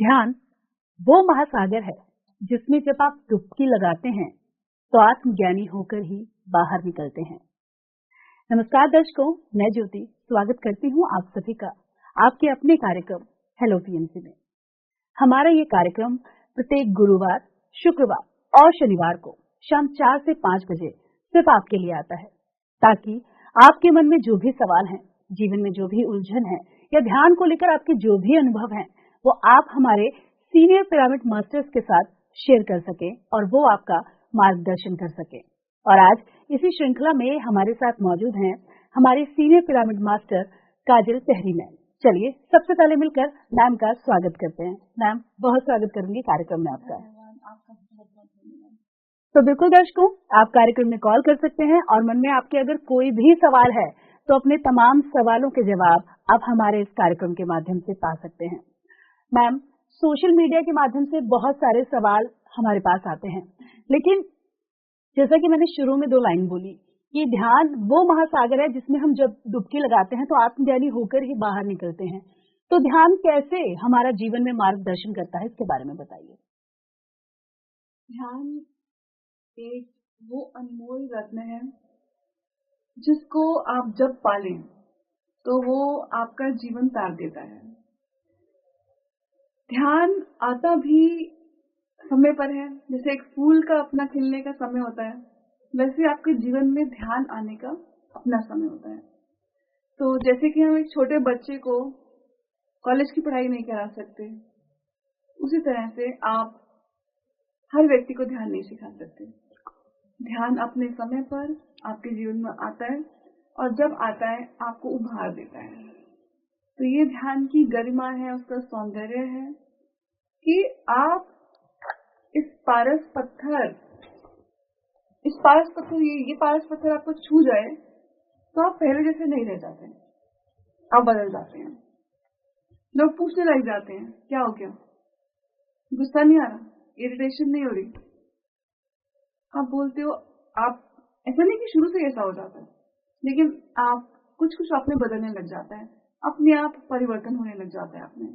ध्यान वो महासागर है जिसमें जब आप डुबकी लगाते हैं तो आत्मज्ञानी होकर ही बाहर निकलते हैं। नमस्कार दर्शकों, मैं ज्योति स्वागत करती हूँ आप सभी का आपके अपने कार्यक्रम हेलो पीएमसी में। हमारा ये कार्यक्रम प्रत्येक गुरुवार, शुक्रवार और शनिवार को शाम 4 से 5 बजे सिर्फ आपके लिए आता है, ताकि आपके मन में जो भी सवाल हैं, जीवन में जो भी उलझन है या ध्यान को लेकर आपके जो भी अनुभव हैं, वो आप हमारे सीनियर पिरामिड मास्टर्स के साथ शेयर कर सके और वो आपका मार्गदर्शन कर सके। और आज इसी श्रृंखला में हमारे साथ मौजूद हैं हमारे सीनियर पिरामिड मास्टर काजल तहरी मैम। चलिए सबसे पहले मिलकर मैम का स्वागत करते हैं। मैम, बहुत स्वागत करूंगी कार्यक्रम में आपका। तो बिल्कुल दर्शकों, आप कार्यक्रम में कॉल कर सकते हैं और मन में आपके अगर कोई भी सवाल है तो अपने तमाम सवालों के जवाब आप हमारे इस कार्यक्रम के माध्यम से पा सकते हैं। मैम, सोशल मीडिया के माध्यम से बहुत सारे सवाल हमारे पास आते हैं, लेकिन जैसा कि मैंने शुरू में 2 लाइन बोली कि ध्यान वो महासागर है जिसमें हम जब डुबकी लगाते हैं तो आत्मज्ञानी होकर ही बाहर निकलते हैं। तो ध्यान कैसे हमारा जीवन में मार्गदर्शन करता है, इसके बारे में बताइए। ध्यान एक वो अनमोल रत्न है जिसको आप जब पालें तो वो आपका जीवन तार देता है। ध्यान आता भी समय पर है, जैसे एक फूल का अपना खिलने का समय होता है, वैसे आपके जीवन में ध्यान आने का अपना समय होता है। तो जैसे कि हम एक छोटे बच्चे को कॉलेज की पढ़ाई नहीं करा सकते, उसी तरह से आप हर व्यक्ति को ध्यान नहीं सिखा सकते। ध्यान अपने समय पर आपके जीवन में आता है और जब आता है आपको उभार देता है। तो ये ध्यान की गरिमा है, उसका सौंदर्य है कि आप ये पारस पत्थर आपको छू जाए तो आप पहले जैसे नहीं रह जाते, आप बदल जाते हैं। लोग पूछने लग जाते हैं, क्या हो गया, गुस्सा नहीं आ रहा, इरिटेशन नहीं हो रही। आप बोलते हो, आप ऐसा नहीं कि शुरू से ऐसा हो जाता है, लेकिन आप कुछ आपने बदलने लग जाता है, अपने आप परिवर्तन होने लग जाता है आपने।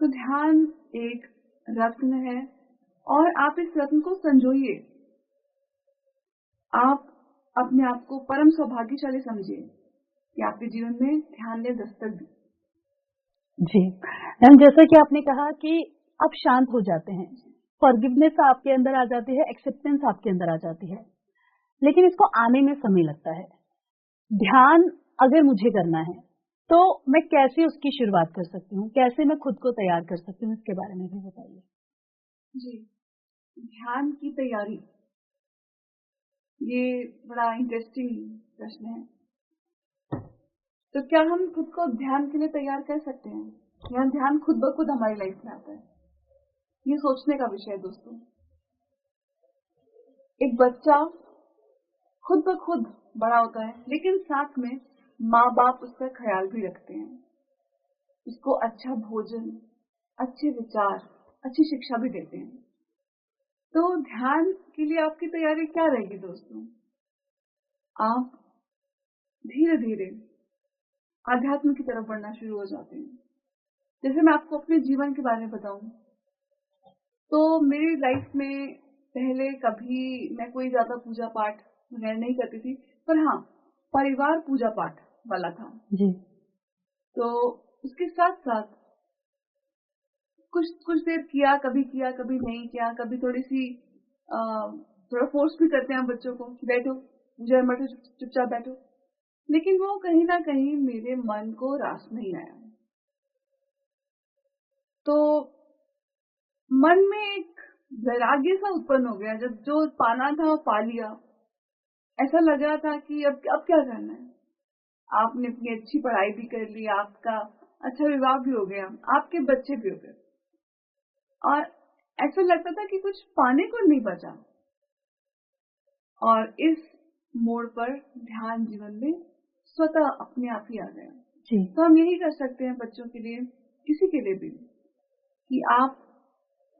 तो ध्यान एक रत्न है और आप इस रत्न को संजोइए। आप अपने आप को परम सौभाग्यशाली समझिए कि आपके जीवन में ध्यान ने दस्तक दी। जी मैम, जैसा कि आपने कहा कि आप शांत हो जाते हैं, फॉरगिवनेस आपके अंदर आ जाती है, एक्सेप्टेंस आपके अंदर आ जाती है, लेकिन इसको आने में समय लगता है। ध्यान अगर मुझे करना है तो मैं कैसे उसकी शुरुआत कर सकती हूँ, कैसे मैं खुद को तैयार कर सकती हूँ, इसके बारे में भी बताइए। जी, ध्यान की तैयारी, ये बड़ा इंटरेस्टिंग प्रश्न है। तो क्या हम खुद को ध्यान के लिए तैयार कर सकते हैं या ध्यान खुद ब खुद हमारी लाइफ में आता है? ये सोचने का विषय है दोस्तों। एक बच्चा खुद ब खुद बड़ा होता है, लेकिन साथ में माँ बाप उसका ख्याल भी रखते हैं, उसको अच्छा भोजन, अच्छे विचार, अच्छी शिक्षा भी देते हैं। तो ध्यान के लिए आपकी तैयारी क्या रहेगी दोस्तों? आप धीरे धीरे आध्यात्म की तरफ बढ़ना शुरू हो जाते हैं। जैसे मैं आपको अपने जीवन के बारे में बताऊं तो मेरी लाइफ में पहले कभी मैं कोई ज्यादा पूजा पाठ वगैरह नहीं करती थी, पर हाँ, परिवार पूजा पाठ वाला था जी। तो उसके साथ साथ कुछ देर किया, कभी नहीं किया, कभी थोड़ा फोर्स भी करते हैं बच्चों को कि बैठो, पूजा मत, चुपचाप बैठो, लेकिन वो कहीं ना कहीं मेरे मन को रास नहीं आया। तो मन में एक वैराग्य सा उत्पन्न हो गया, जब जो पाना था वो पा लिया। ऐसा लग रहा था कि अब क्या करना है। आपने अपनी अच्छी पढ़ाई भी कर ली, आपका अच्छा विवाह भी हो गया, आपके बच्चे भी हो गए, और ऐसा लगता था कि कुछ पाने को नहीं बचा। और इस मोड़ पर ध्यान जीवन में स्वतः अपने आप ही आ गया। तो हम यही कर सकते हैं बच्चों के लिए, किसी के लिए भी, कि आप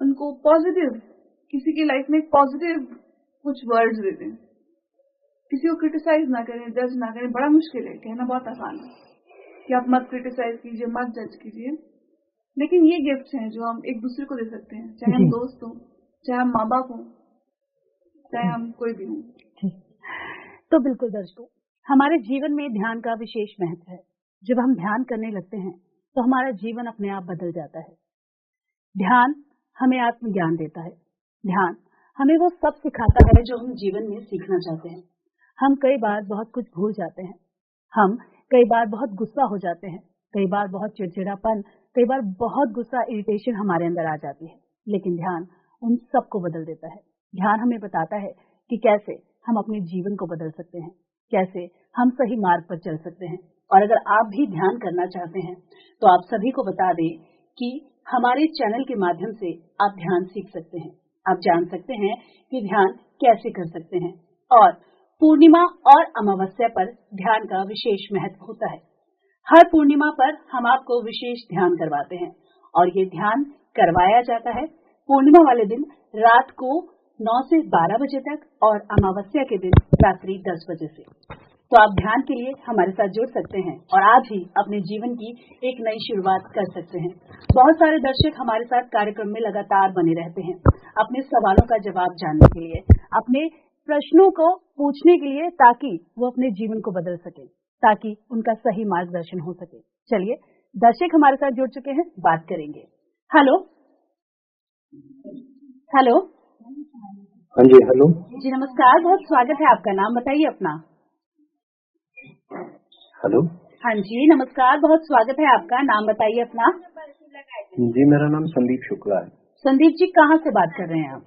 उनको पॉजिटिव, किसी की लाइफ में पॉजिटिव कुछ वर्ड्स दे दें। किसी को क्रिटिसाइज ना करें, जज ना करें। बड़ा मुश्किल है, कहना बहुत आसान है कि आप मत क्रिटिसाइज कीजिए, मत जज कीजिए, लेकिन ये गिफ्ट्स हैं जो हम एक दूसरे को दे सकते हैं, चाहे हम दोस्त हों, चाहे हम माँ बाप हों, चाहे हम कोई भी हों। तो बिल्कुल दर्शकों, हमारे जीवन में ध्यान का विशेष महत्व है। जब हम ध्यान करने लगते हैं तो हमारा जीवन अपने आप बदल जाता है। ध्यान हमें आत्मज्ञान देता है। ध्यान हमें वो सब सिखाता है जो हम जीवन में सीखना चाहते हैं। हम कई बार बहुत कुछ भूल जाते हैं। हम कई बार बहुत गुस्सा हो जाते हैं। कई बार बहुत चिड़चिड़ापन, कई बार बहुत गुस्सा, इरिटेशन हमारे अंदर आ जाती है। लेकिन ध्यान उन सबको बदल देता है। ध्यान हमें बताता है कि कैसे हम अपने जीवन को बदल सकते हैं, कैसे हम सही मार्ग पर चल सकते हैं। और अगर आप भी ध्यान करना चाहते हैं तो आप सभी को बता दें कि हमारे चैनल के माध्यम से आप ध्यान सीख सकते हैं। आप जान सकते हैं कि ध्यान कैसे कर सकते हैं। और पूर्णिमा और अमावस्या पर ध्यान का विशेष महत्व होता है। हर पूर्णिमा पर हम आपको विशेष ध्यान करवाते हैं और ये ध्यान करवाया जाता है पूर्णिमा वाले दिन रात को 9 से 12 बजे तक और अमावस्या के दिन रात्रि 10 बजे से। तो आप ध्यान के लिए हमारे साथ जुड़ सकते हैं और आज ही अपने जीवन की एक नई शुरुआत कर सकते हैं। बहुत सारे दर्शक हमारे साथ कार्यक्रम में लगातार बने रहते हैं अपने सवालों का जवाब जानने के लिए, अपने प्रश्नों को पूछने के लिए, ताकि वो अपने जीवन को बदल सके, ताकि उनका सही मार्गदर्शन हो सके। चलिए, दर्शक हमारे साथ जुड़ चुके हैं, बात करेंगे। Hello hello. हाँ जी, हेलो जी नमस्कार, बहुत स्वागत है आपका। नाम बताइए अपना। हेलो। हाँ जी नमस्कार, बहुत स्वागत है आपका। नाम बताइए अपना। जी, मेरा नाम संदीप शुक्ला है। संदीप जी, कहाँ से बात कर रहे हैं आप?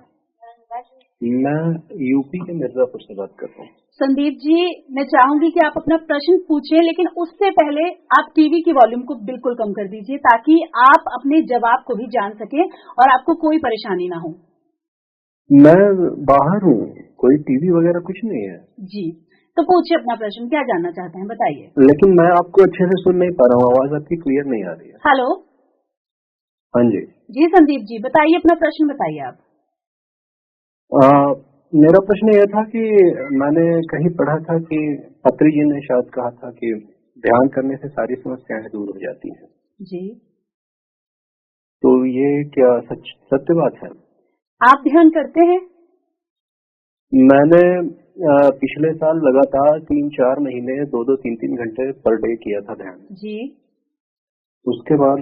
मैं यूपी के मिर्जापुर से बात कर रहा हूँ। संदीप जी, मैं चाहूंगी कि आप अपना प्रश्न पूछें, लेकिन उससे पहले आप टीवी की वॉल्यूम को बिल्कुल कम कर दीजिए ताकि आप अपने जवाब को भी जान सकें और आपको कोई परेशानी ना हो। मैं बाहर हूँ, कोई टीवी वगैरह कुछ नहीं है। जी, तो पूछिए अपना प्रश्न, क्या जानना चाहते हैं, बताइए। लेकिन मैं आपको अच्छे से सुन नहीं पा रहा हूँ, आवाज आपकी क्लियर नहीं आ रही है। हेलो। हाँ जी। जी संदीप जी, बताइए अपना प्रश्न, बताइए आप। मेरा प्रश्न यह था कि मैंने कहीं पढ़ा था कि पत्री जी ने शायद कहा था कि ध्यान करने से सारी समस्याएं दूर हो जाती हैं। जी, तो ये क्या सत्य बात है? आप ध्यान करते हैं? मैंने पिछले साल लगातार 3-4 महीने 2-2, 3-3 घंटे पर डे किया था ध्यान। जी। उसके बाद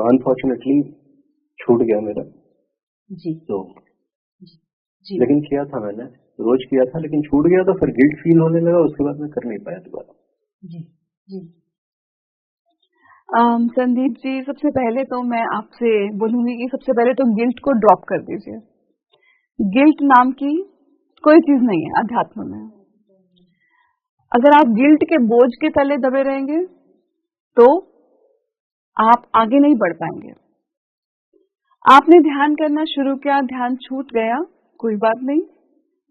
अनफॉर्चुनेटली छूट गया मेरा। जी। तो जी। लेकिन किया था, मैंने रोज किया था, लेकिन छूट गया तो फिर गिल्ट फील होने लगा। उसके बाद मैं कर नहीं पाया दोबारा। जी। जी। संदीप जी, सबसे पहले तो मैं आपसे बोलूंगी कि सबसे पहले तो गिल्ट को ड्रॉप कर दीजिए। गिल्ट नाम की कोई चीज नहीं है अध्यात्म में। अगर आप गिल्ट के बोझ के तले दबे रहेंगे तो आप आगे नहीं बढ़ पाएंगे। आपने ध्यान करना शुरू किया, ध्यान छूट गया, कोई बात नहीं,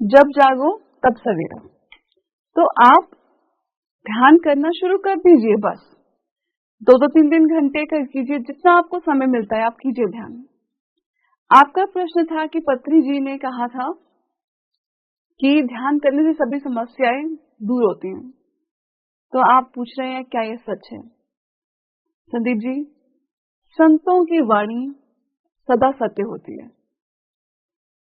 जब जागो तब सवेरा। तो आप ध्यान करना शुरू कर दीजिए। बस 2-2, 3-3 घंटे कर कीजिए, जितना आपको समय मिलता है आप कीजिए ध्यान। आपका प्रश्न था कि पत्री जी ने कहा था कि ध्यान करने से सभी समस्याएं दूर होती हैं। तो आप पूछ रहे हैं क्या ये सच है? संदीप जी, संतों की वाणी सदा सत्य होती है।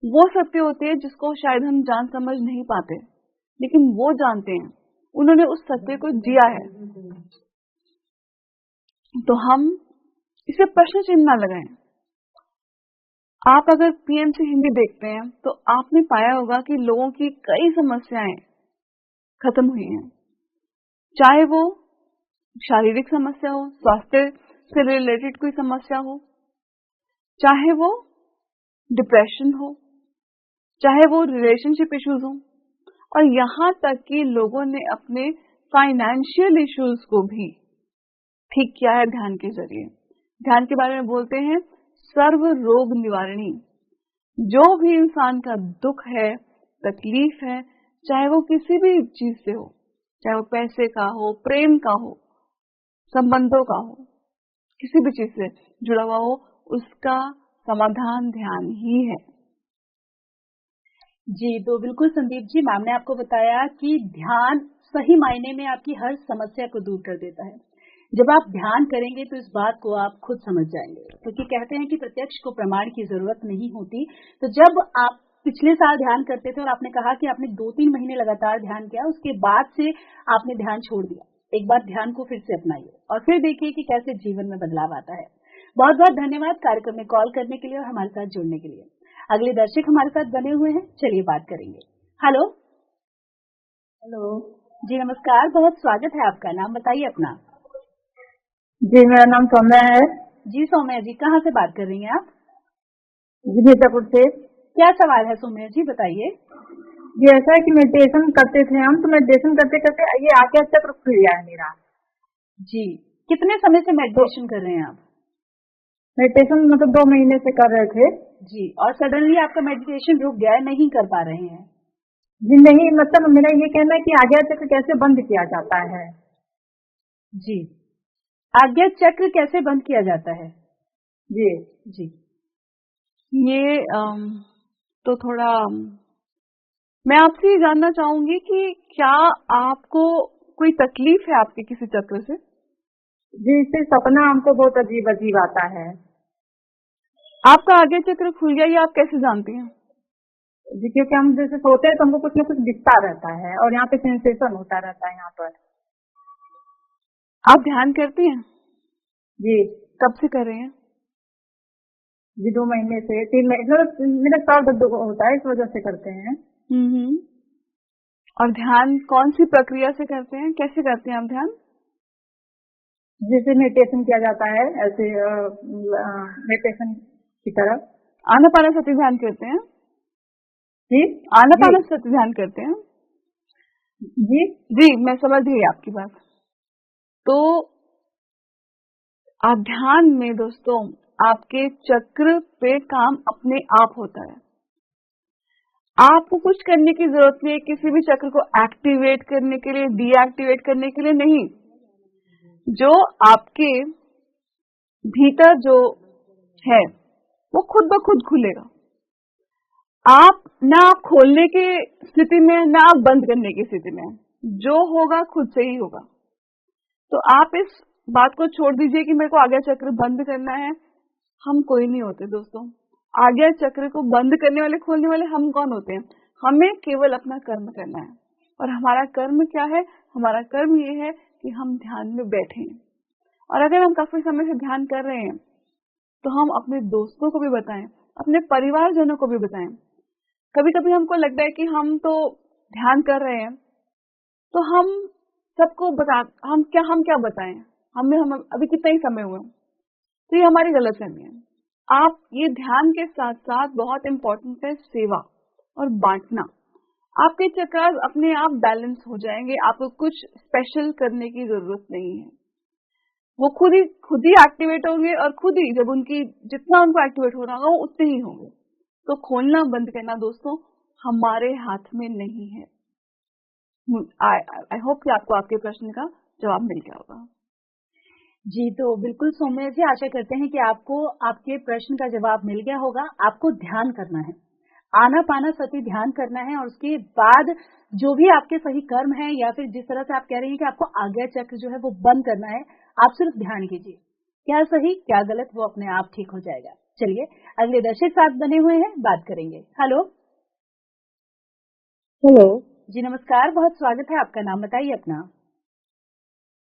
वो सत्य होती है जिसको शायद हम जान समझ नहीं पाते, लेकिन वो जानते हैं, उन्होंने उस सत्य को जिया है। तो हम इसे प्रश्न चिन्ह न लगाएं। आप अगर पीएमसी हिंदी देखते हैं तो आपने पाया होगा कि लोगों की कई समस्याएं खत्म हुई हैं, चाहे वो शारीरिक समस्या हो, स्वास्थ्य से रिलेटेड कोई समस्या हो, चाहे वो डिप्रेशन हो, चाहे वो रिलेशनशिप इश्यूज हो, और यहाँ तक कि लोगों ने अपने फाइनेंशियल इश्यूज को भी ठीक किया है ध्यान के जरिए। ध्यान के बारे में बोलते हैं सर्व रोग निवारणी। जो भी इंसान का दुख है, तकलीफ है, चाहे वो किसी भी चीज से हो, चाहे वो पैसे का हो, प्रेम का हो, संबंधों का हो, किसी भी चीज से जुड़ा हुआ हो, उसका समाधान ध्यान ही है। जी, तो बिल्कुल संदीप जी, मैम ने आपको बताया कि ध्यान सही मायने में आपकी हर समस्या को दूर कर देता है। जब आप ध्यान करेंगे तो इस बात को आप खुद समझ जाएंगे, क्योंकि कहते हैं कि प्रत्यक्ष को प्रमाण की जरूरत नहीं होती। तो जब आप पिछले साल ध्यान करते थे और आपने कहा कि आपने 2-3 महीने लगातार ध्यान किया, उसके बाद से आपने ध्यान छोड़ दिया, एक बार ध्यान को फिर से अपनाइए और फिर देखिए कि कैसे जीवन में बदलाव आता है। बहुत बहुत धन्यवाद कार्यक्रम में कॉल करने के लिए और हमारे साथ जुड़ने के लिए। अगले दर्शक हमारे साथ बने हुए हैं, चलिए बात करेंगे। हेलो। हेलो जी नमस्कार, बहुत स्वागत है आपका। नाम बताइए अपना। जी, मेरा नाम सौम्या है। जी सौम्या जी, कहाँ से बात कर रही हैं आप? जी, मिर्जापुर से। क्या सवाल है सौम्या जी, बताइए। ये ऐसा है कि मेडिटेशन करते थे हम, तो मेडिटेशन करते करते ये आज्ञा चक्र खुल गया है मेरा। जी, कितने समय से मेडिटेशन कर रहे हैं आप? मेडिटेशन मतलब 2 महीने से कर रहे थे। जी, और सडनली आपका मेडिटेशन रुक गया है, नहीं कर पा रहे हैं? जी नहीं, मतलब मेरा ये कहना है कि आज्ञा चक्र कैसे बंद किया जाता है। जी, आज्ञा चक्र कैसे बंद किया जाता है? जी जी, ये तो थोड़ा मैं आपसे ये जानना चाहूंगी कि क्या आपको कोई तकलीफ है आपके किसी चक्र से? जी, इससे सपना हमको बहुत अजीब अजीब आता है। आपका आज्ञा चक्र खुल गया, ये आप कैसे जानती हैं? जी, क्योंकि हम जैसे सोते हैं तो हमको कुछ न कुछ दिखता रहता है और यहाँ पे सेंसेशन होता रहता है यहाँ पर। आप ध्यान करती हैं? जी कब से कर रहे हैं? जी, 2 महीने से 3 महीने, मतलब मेरा सर दर्द होता है, इस वजह से करते हैं। और ध्यान कौन सी प्रक्रिया से करते हैं, कैसे करते हैं आप ध्यान? जैसे मेडिटेशन किया जाता है ऐसे मेडिटेशन की तरह। आनापानसति ध्यान करते हैं? जी आनापानसति ध्यान करते हैं? जी जी, मैं समझ गई आपकी बात। तो आप ध्यान में दोस्तों आपके चक्र पे काम अपने आप होता है। आपको कुछ करने की जरूरत नहीं है, किसी भी चक्र को एक्टिवेट करने के लिए, डीएक्टिवेट करने के लिए नहीं। जो आपके भीतर जो है वो खुद ब खुद खुलेगा। आप ना खोलने की स्थिति में, ना आप बंद करने की स्थिति में, जो होगा खुद से ही होगा। तो आप इस बात को छोड़ दीजिए कि मेरे को आज्ञा चक्र बंद करना है। हम कोई नहीं होते दोस्तों। आज्ञा चक्र को बंद करने वाले, खोलने वाले हम कौन होते हैं? हमें केवल अपना कर्म करना है। और हमारा कर्म क्या है? हमारा कर्म ये है कि हम ध्यान में बैठे हैं। और अगर हम काफी समय से ध्यान कर रहे हैं तो हम अपने दोस्तों को भी बताएं, अपने परिवारजनों को भी बताएं। कभी कभी हमको लगता है कि हम तो ध्यान कर रहे हैं तो हम सबको हम क्या बताएं, हम अभी कितना ही समय हुआ। तो ये हमारी गलतफहमी है। आप ये ध्यान के साथ साथ बहुत इंपॉर्टेंट है सेवा और बांटना। आपके चक्र अपने आप बैलेंस हो जाएंगे। आपको कुछ स्पेशल करने की जरूरत नहीं है। वो खुद ही एक्टिवेट होंगे और खुद ही जब जितना उनको एक्टिवेट होना होगा वो उतने ही होंगे। तो खोलना बंद करना दोस्तों हमारे हाथ में नहीं है। आई होप कि आपको आपके प्रश्न का जवाब मिल गया होगा। जी, तो बिल्कुल सौम्या जी, आशा करते हैं कि आपको आपके प्रश्न का जवाब मिल गया होगा। आपको ध्यान करना है, आनापानसति ध्यान करना है और उसके बाद जो भी आपके सही कर्म है या फिर जिस तरह से आप कह रही हैं कि आपको आज्ञा चक्र जो है वो बंद करना है, आप सिर्फ ध्यान कीजिए। क्या सही क्या गलत वो अपने आप ठीक हो जाएगा। चलिए अगले दर्शक साथ बने हुए हैं, बात करेंगे। हेलो। हेलो जी नमस्कार, बहुत स्वागत है आपका। नाम बताइए अपना।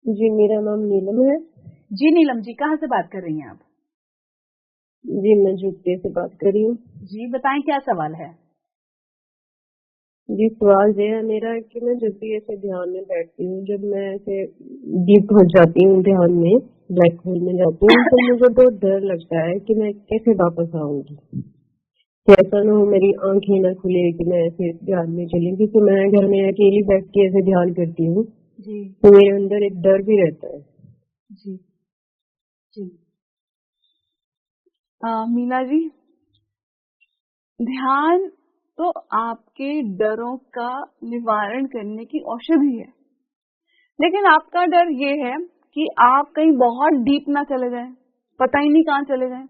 जी, मेरा नाम नीलम है। जी नीलम जी, कहाँ से बात कर रही हैं आप? जी, मैं जुत्ते से बात कर रही हूँ। जी बताएं, क्या सवाल है? जी, सवाल ये है मेरा कि मैं जब भी ऐसे ध्यान में बैठती हूँ, जब मैं ऐसे डीप हो जाती हूँ ध्यान में, ब्लैक होल में जाती हूँ, तो मुझे तो डर लगता है कि मैं कैसे वापस आऊंगी। कि ऐसा ना हो मेरी आंखें ना खुले कि मैं ऐसे ध्यान में चली, क्योंकि मैं घर में अकेली बैठ के ऐसे ध्यान करती हूँ जी तो मेरे अंदर एक डर भी रहता है। जी जी मीना जी, ध्यान तो आपके डरों का निवारण करने की औषधि है। लेकिन आपका डर ये है कि आप कहीं बहुत डीप ना चले जाएं, पता ही नहीं कहाँ चले जाएं।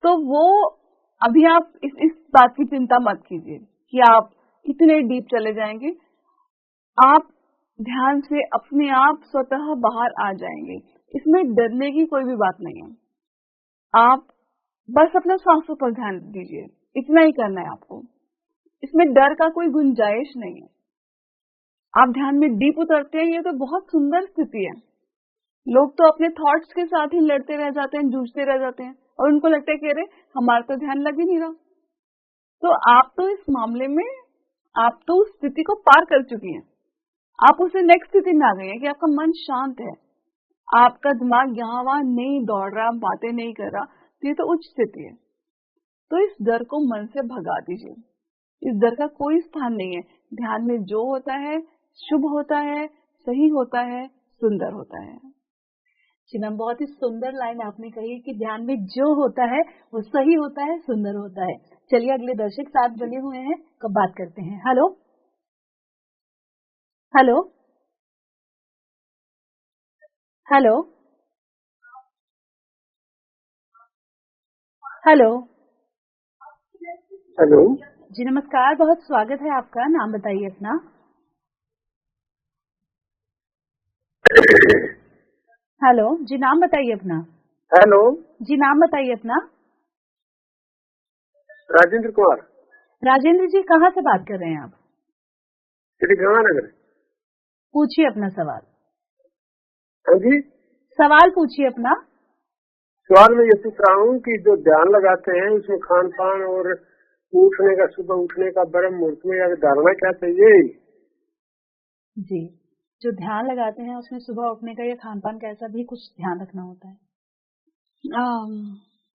तो वो अभी आप इस बात की चिंता मत कीजिए कि आप कितने डीप चले जाएंगे। आप ध्यान से अपने आप स्वतः बाहर आ जाएंगे। इसमें डरने की कोई भी बात नहीं है। आप बस अपने सांसों पर ध्यान दीजिए, इतना ही करना है आपको। इसमें डर का कोई गुंजाइश नहीं है। आप ध्यान में डीप उतरते हैं, ये तो बहुत सुंदर स्थिति है। लोग तो अपने थॉट्स के साथ ही लड़ते रह जाते हैं, जूझते रह जाते हैं, और उनको लगता है कि अरे हमारा तो ध्यान लग ही नहीं रहा। तो आप तो इस मामले में आप तो उस स्थिति को पार कर चुकी हैं। आप उसे नेक्स्ट स्थिति में आ गई है कि आपका मन शांत है, आपका दिमाग यहाँ वहां नहीं दौड़ रहा, बातें नहीं कर रहा। तो ये तो उच्च स्थिति है। तो इस डर को मन से भगा दीजिए। इस डर का कोई स्थान नहीं है। ध्यान में जो होता है शुभ होता है, सही होता है, सुंदर होता है। जी मैम, बहुत ही सुंदर लाइन आपने कही कि ध्यान में जो होता है वो सही होता है, सुंदर होता है। चलिए अगले दर्शक साथ बने हुए हैं, कब बात करते हैं। Hello hello hello hello hello जी नमस्कार, बहुत स्वागत है आपका। नाम बताइए अपना। हेलो जी, नाम बताइए अपना। हेलो जी नाम बताइए अपना। राजेंद्र कुमार, राजेंद्र जी, कहाँ से बात कर रहे हैं आप? श्री गंगानगर। पूछिए अपना सवाल। हाँ जी, सवाल पूछिए अपना। सवाल में ये पूछ रहा हूँ कि जो ध्यान लगाते हैं उसमें खान पान और उठने का, सुबह उठने का ब्रह्म मुहूर्त में डालना क्या चाहिए? जी, जो ध्यान लगाते हैं उसमें सुबह उठने का या खान पान का ऐसा भी कुछ ध्यान रखना होता है?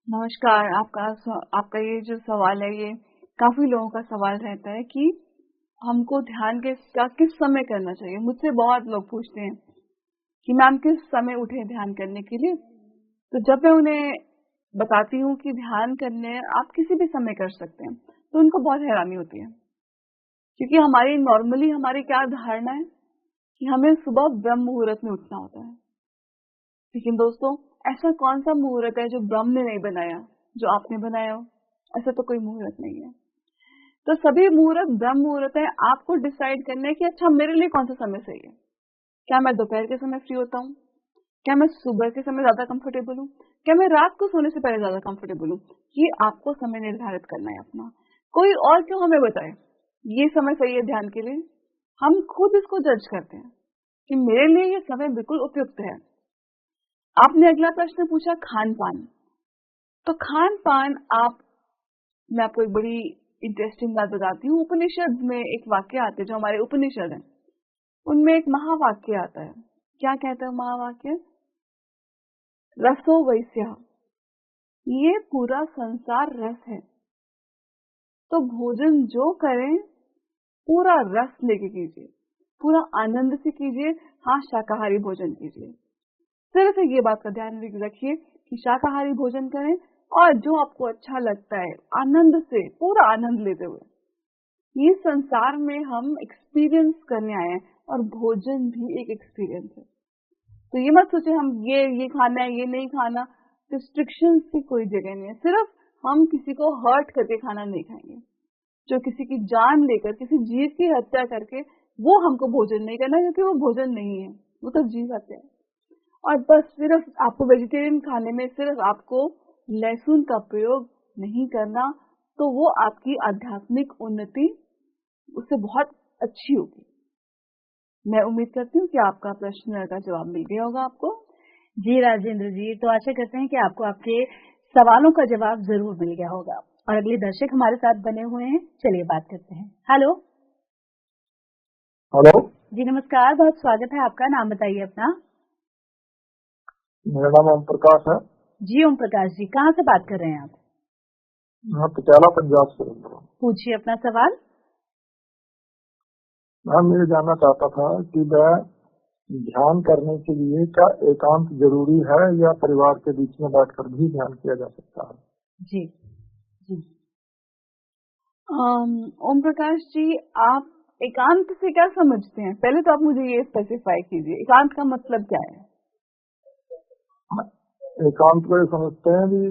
नमस्कार। आपका ये जो सवाल है, ये काफी लोगों का सवाल रहता है कि हमको ध्यान किस समय करना चाहिए। मुझसे बहुत लोग पूछते हैं कि मैम किस समय उठे ध्यान करने के लिए। तो जब मैं उन्हें बताती हूँ कि ध्यान करने आप किसी भी समय कर सकते हैं, तो उनको बहुत हैरानी होती है, क्योंकि नॉर्मली हमारी क्या धारणा है कि हमें सुबह ब्रह्म मुहूर्त में उठना होता है। लेकिन दोस्तों, ऐसा कौन सा मुहूर्त है जो ब्रह्म ने नहीं बनाया, जो आपने बनाया हो? ऐसा तो कोई मुहूर्त नहीं है। तो सभी मुहूर्त ब्रह्म मुहूर्त है। आपको डिसाइड करना है कि अच्छा मेरे लिए कौन सा समय सही है। क्या मैं दोपहर के समय फ्री होता हूँ? क्या मैं सुबह के समय ज्यादा कंफर्टेबल हूँ? क्या मैं रात को सोने से पहले ज्यादा कंफर्टेबल हूँ? ये आपको समय निर्धारित करना है अपना। कोई और क्यों हमें बताए ये समय सही है ध्यान के लिए? हम खुद इसको जज करते हैं कि मेरे लिए ये समय बिल्कुल उपयुक्त है। आपने अगला प्रश्न पूछा खान पान। तो खान पान मैं आपको एक बड़ी इंटरेस्टिंग बात बताती हूँ। उपनिषद में एक वाक्य आते हैं, जो हमारे उपनिषद हैं उनमें एक महावाक्य आता है। क्या कहता है महावाक्य? रसो वैस्य। ये पूरा संसार रस है। तो भोजन जो करें पूरा रस लेके कीजिए, पूरा आनंद से कीजिए। हाँ, शाकाहारी भोजन कीजिए। सिर्फ ये बात का ध्यान रखिए कि शाकाहारी भोजन करें, और जो आपको अच्छा लगता है आनंद से, पूरा आनंद लेते हुए। ये संसार में हम एक्सपीरियंस करने आए हैं, और भोजन भी एक एक्सपीरियंस है। तो ये मत सोचे हम ये खाना है, ये नहीं खाना। रिस्ट्रिक्शंस की कोई जगह नहीं है। सिर्फ हम किसी को हर्ट करके खाना नहीं खाएंगे। जो किसी की जान लेकर, किसी जीव की हत्या करके, वो हमको भोजन नहीं करना, क्योंकि वो भोजन नहीं है, वो तो जीव हत्या है। और बस सिर्फ आपको वेजिटेरियन खाने में सिर्फ आपको लहसुन का प्रयोग नहीं करना, तो वो आपकी आध्यात्मिक उन्नति उससे बहुत अच्छी होगी। मैं उम्मीद करती हूँ कि आपका प्रश्न का जवाब मिल गया होगा आपको। जी राजेंद्र जी, तो आशा करते हैं कि आपको आपके सवालों का जवाब जरूर मिल गया होगा। और अगले दर्शक हमारे साथ बने हुए हैं, चलिए बात करते हैं। हेलो हेलो जी नमस्कार, बहुत स्वागत है आपका। नाम बताइए अपना। मेरा नाम ओम प्रकाश है। जी ओम प्रकाश जी, कहाँ से बात कर रहे हैं आप? मैं पटियाला पंजाब से बोल रहा हूँ। पूछिए अपना सवाल। मैं ये जानना चाहता था कि मैं ध्यान करने के लिए क्या एकांत जरूरी है, या परिवार के बीच में बैठकर भी ध्यान किया जा सकता है? जी जी ओम प्रकाश जी, आप एकांत से क्या समझते हैं? पहले तो आप मुझे ये स्पेसिफाई कीजिए, एकांत का मतलब क्या है? एकांत को ये समझते हैं कि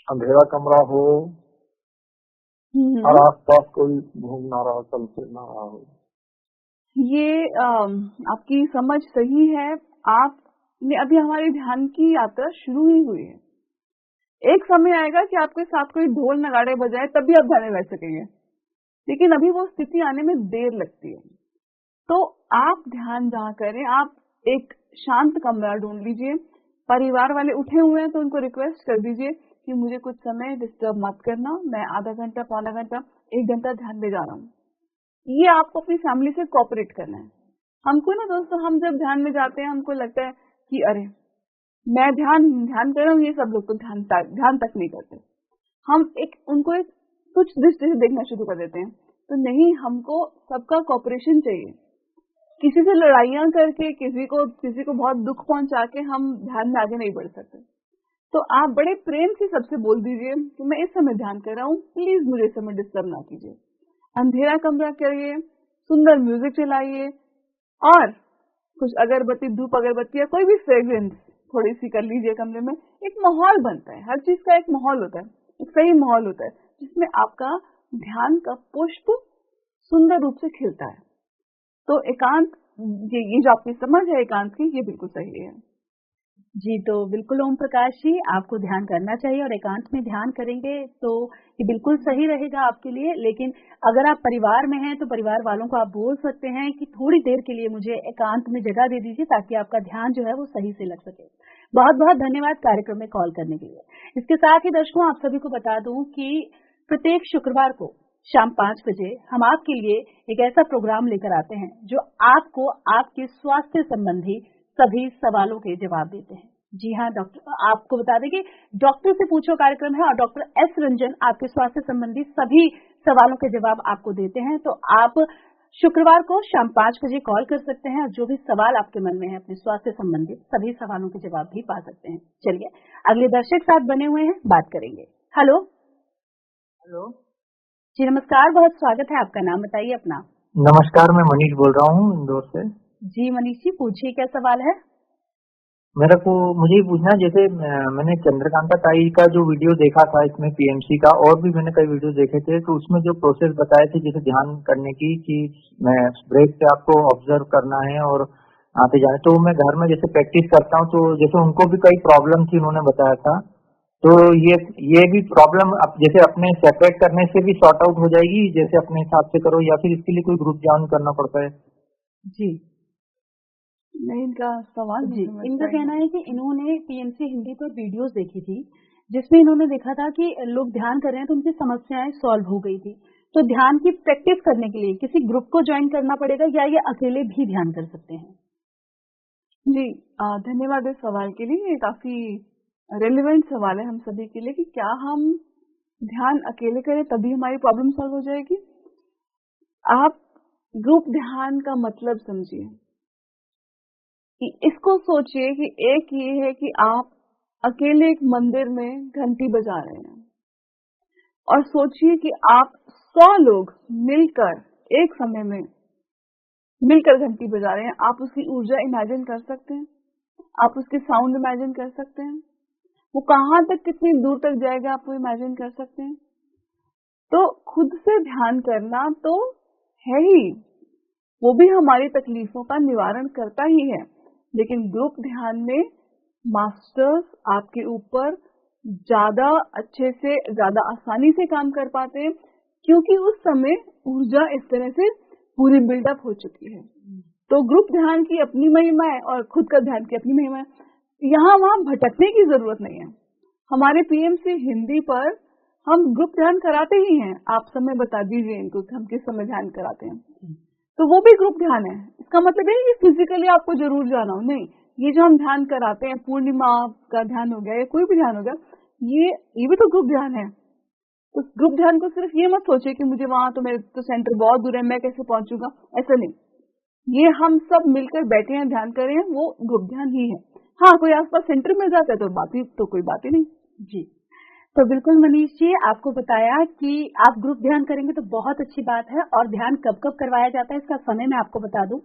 अंधेरा कमरा हो और आसपास कोई घूम ना रहा, चल फिर ना रहा हो। ये आपकी समझ सही है। आपने अभी हमारी ध्यान की यात्रा शुरू ही हुई है। एक समय आएगा कि आपके साथ कोई ढोल नगाड़े बजाए तभी आप ध्यान में बैठ सकेंगे, लेकिन अभी वो स्थिति आने में देर लगती है। तो आप ध्यान जहाँ करें, आप एक शांत कमरा ढूंढ लीजिए। परिवार वाले उठे हुए हैं तो उनको रिक्वेस्ट कर दीजिए कि मुझे कुछ समय डिस्टर्ब मत करना, मैं आधा घंटा, पौना घंटा, 1 घंटा ध्यान में जा रहा हूँ। ये आपको अपनी फैमिली से कोऑपरेट करना है। हमको ना दोस्तों, हम जब ध्यान में जाते हैं हमको लगता है कि अरे मैं ध्यान कर रहा हूँ, ये सब लोग तो ध्यान तक नहीं करते। हम उनको एक तुच्छ दृष्टि से देखना शुरू कर देते हैं। तो नहीं, हमको सबका कोऑपरेशन चाहिए। किसी से लड़ाइयां करके, किसी को बहुत दुख पहुंचा के हम ध्यान में आगे नहीं बढ़ सकते। तो आप बड़े प्रेम से सबसे बोल दीजिए कि मैं इस समय ध्यान कर रहा हूँ, प्लीज मुझे इस समय डिस्टर्ब ना कीजिए। अंधेरा कमरा करिए, सुंदर म्यूजिक चलाइए और कुछ अगरबत्ती, धूप अगरबत्ती या कोई भी फ्रेग्रेंस थोड़ी सी कर लीजिए कमरे में। एक माहौल बनता है, हर चीज का एक माहौल होता है, एक सही माहौल होता है जिसमें आपका ध्यान का पुष्प सुंदर रूप से खिलता है। तो एकांत, ये जो आपकी समझ है एकांत की, ये बिल्कुल सही है जी। तो बिल्कुल ओम प्रकाश जी, आपको ध्यान करना चाहिए और एकांत में ध्यान करेंगे तो ये बिल्कुल सही रहेगा आपके लिए। लेकिन अगर आप परिवार में हैं तो परिवार वालों को आप बोल सकते हैं कि थोड़ी देर के लिए मुझे एकांत में जगह दे दीजिए ताकि आपका ध्यान जो है वो सही से लग सके। बहुत बहुत धन्यवाद कार्यक्रम में कॉल करने के लिए। इसके साथ ही दर्शकों, आप सभी को बता दूं कि प्रत्येक शुक्रवार को शाम 5 बजे हम आपके लिए एक ऐसा प्रोग्राम लेकर आते हैं जो आपको आपके स्वास्थ्य संबंधी सभी सवालों के जवाब देते हैं। जी हाँ डॉक्टर, आपको बता दें कि डॉक्टर से पूछो कार्यक्रम है और डॉक्टर एस रंजन आपके स्वास्थ्य संबंधी सभी सवालों के जवाब आपको देते हैं। तो आप शुक्रवार को शाम 5 बजे कॉल कर सकते हैं और जो भी सवाल आपके मन में है अपने स्वास्थ्य संबंधी सभी सवालों के जवाब भी पा सकते हैं। चलिए अगले दर्शक साथ बने हुए हैं, बात करेंगे। हेलो जी, नमस्कार, बहुत स्वागत है। आपका नाम बताइए अपना। नमस्कार, मैं मनीष बोल रहा हूँ इंदौर से। जी मनीष जी, पूछिए क्या सवाल है। मुझे ये पूछना, जैसे मैंने चंद्रकांता ताई का जो वीडियो देखा था इसमें पीएमसी का, और भी मैंने कई वीडियो देखे थे, तो उसमें जो प्रोसेस बताए थे जैसे ध्यान करने की कि मैं ब्रेक पे आपको ऑब्जर्व करना है और आते जाने, तो मैं घर में जैसे प्रैक्टिस करता हूँ, तो जैसे उनको भी कई प्रॉब्लम थी उन्होंने बताया था, तो ये भी प्रॉब्लम जैसे अपने सेपरेट करने से भी सॉर्ट आउट हो जाएगी, जैसे अपने हिसाब से करो, या फिर इसके लिए कोई ग्रुप ज्वाइन करना पड़ता है? जी नहीं, इनका सवाल जी, इनका कहना है कि इन्होंने पीएमसी हिंदी पर वीडियोस देखी थी जिसमें इन्होंने देखा था कि लोग ध्यान कर रहे हैं तो उनकी समस्याएं सॉल्व हो गई थी। तो ध्यान की प्रैक्टिस करने के लिए किसी ग्रुप को ज्वाइन करना पड़ेगा या ये अकेले भी ध्यान कर सकते हैं? जी, धन्यवाद इस सवाल के लिए। ये काफी रेलेवेंट सवाल है हम सभी के लिए कि क्या हम ध्यान अकेले करें तभी हमारी प्रॉब्लम सॉल्व हो जाएगी। आप ग्रुप ध्यान का मतलब समझिए कि इसको सोचिए कि एक ये है कि आप अकेले एक मंदिर में घंटी बजा रहे हैं और सोचिए कि आप 100 लोग मिलकर एक समय में मिलकर घंटी बजा रहे हैं। आप उसकी ऊर्जा इमेजिन कर सकते हैं, आप उसके साउंड इमेजिन कर सकते हैं, वो कहां तक कितनी दूर तक जाएगा आप वो इमेजिन कर सकते हैं। तो खुद से ध्यान करना तो है ही, वो भी हमारी तकलीफों का निवारण करता ही है, लेकिन ग्रुप ध्यान में मास्टर्स आपके ऊपर ज्यादा अच्छे से, ज्यादा आसानी से काम कर पाते हैं क्योंकि उस समय ऊर्जा इस तरह से पूरी बिल्डअप हो चुकी है। तो ग्रुप ध्यान की अपनी महिमा है और खुद का ध्यान की अपनी महिमा है। यहाँ वहां भटकने की जरूरत नहीं है। हमारे पीएमसी हिंदी पर हम ग्रुप ध्यान कराते ही हैं। आप समय बता दीजिए इनको कि हम किस समय ध्यान कराते हैं, तो वो भी ग्रुप ध्यान है। इसका मतलब है कि फिजिकली आपको जरूर जाना हो, नहीं, ये जो हम ध्यान कराते हैं, पूर्णिमा का ध्यान हो गया या कोई भी ध्यान हो गया, ये भी तो ग्रुप ध्यान है। तो ग्रुप ध्यान को सिर्फ ये मत सोचिए कि मुझे वहां तो मेरे तो सेंटर बहुत दूर है, मैं कैसे पहुंचूंगा, ऐसा नहीं। ये हम सब मिलकर बैठे हैं, ध्यान कर रहे हैं, वो ग्रुप ध्यान ही है। हाँ, कोई आसपास सेंटर मिल जाता है तो कोई बात ही नहीं। जी, तो बिल्कुल मनीष जी, आपको बताया कि आप ग्रुप ध्यान करेंगे तो बहुत अच्छी बात है। और ध्यान कब कब करवाया जाता है इसका समय मैं आपको बता दूं।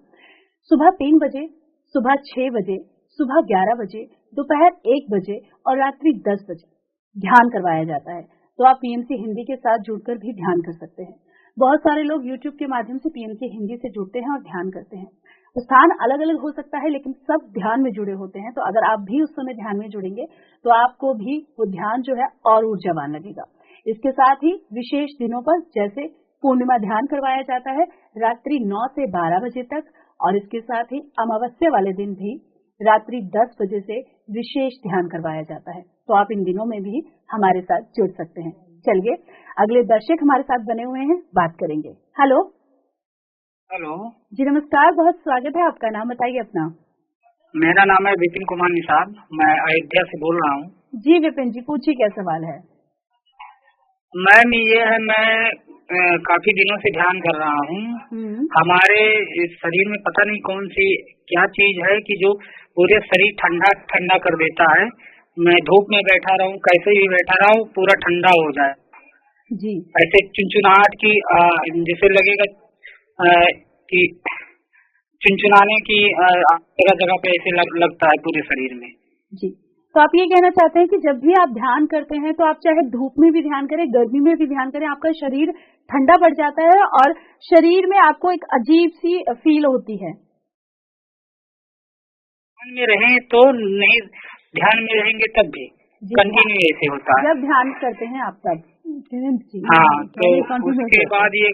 सुबह 3 बजे, सुबह 6 बजे, सुबह 11 बजे, दोपहर 1 बजे और रात्रि 10 बजे ध्यान करवाया जाता है। तो आप पीएमसी हिंदी के साथ जुड़कर भी ध्यान कर सकते हैं। बहुत सारे लोग YouTube के माध्यम से पीएमसी हिंदी से जुड़ते हैं और ध्यान करते हैं। स्थान अलग अलग हो सकता है लेकिन सब ध्यान में जुड़े होते हैं। तो अगर आप भी उस समय ध्यान में जुड़ेंगे तो आपको भी वो ध्यान जो है और ऊर्जावान लगेगा। इसके साथ ही विशेष दिनों पर जैसे पूर्णिमा ध्यान करवाया जाता है रात्रि 9 से 12 बजे तक, और इसके साथ ही अमावस्या वाले दिन भी रात्रि 10 बजे से विशेष ध्यान करवाया जाता है। तो आप इन दिनों में भी हमारे साथ जुड़ सकते हैं। चलिए अगले दर्शक हमारे साथ बने हुए हैं, बात करेंगे। हेलो हेलो जी, नमस्कार, बहुत स्वागत है आपका। नाम बताइए अपना। मेरा नाम है विपिन कुमार निषाद, मैं अयोध्या से बोल रहा हूँ। जी विपिन जी, पूछिए क्या सवाल है। मैम ये है, मैं काफी दिनों से ध्यान कर रहा हूँ। हमारे इस शरीर में पता नहीं कौन सी क्या चीज है कि जो पूरे शरीर ठंडा ठंडा कर देता है। मैं धूप में बैठा रहूँ, कैसे भी बैठा रहा हूँ, पूरा ठंडा हो जाए जी। ऐसे चुनचुनाहट की जैसे लगेगा कि चुनचुनाने की जगह जगह पे ऐसे लगता है पूरे शरीर में जी। तो आप ये कहना चाहते हैं कि जब भी आप ध्यान करते हैं तो आप चाहे धूप में भी ध्यान करें, गर्मी में भी ध्यान करें, आपका शरीर ठंडा पड़ जाता है और शरीर में आपको एक अजीब सी फील होती है। ध्यान में रहें तो नहीं, ध्यान में रहेंगे तब भी कंटिन्यू ऐसे होता है। जब ध्यान करते हैं आप तब हाँ, तो उसके बाद ये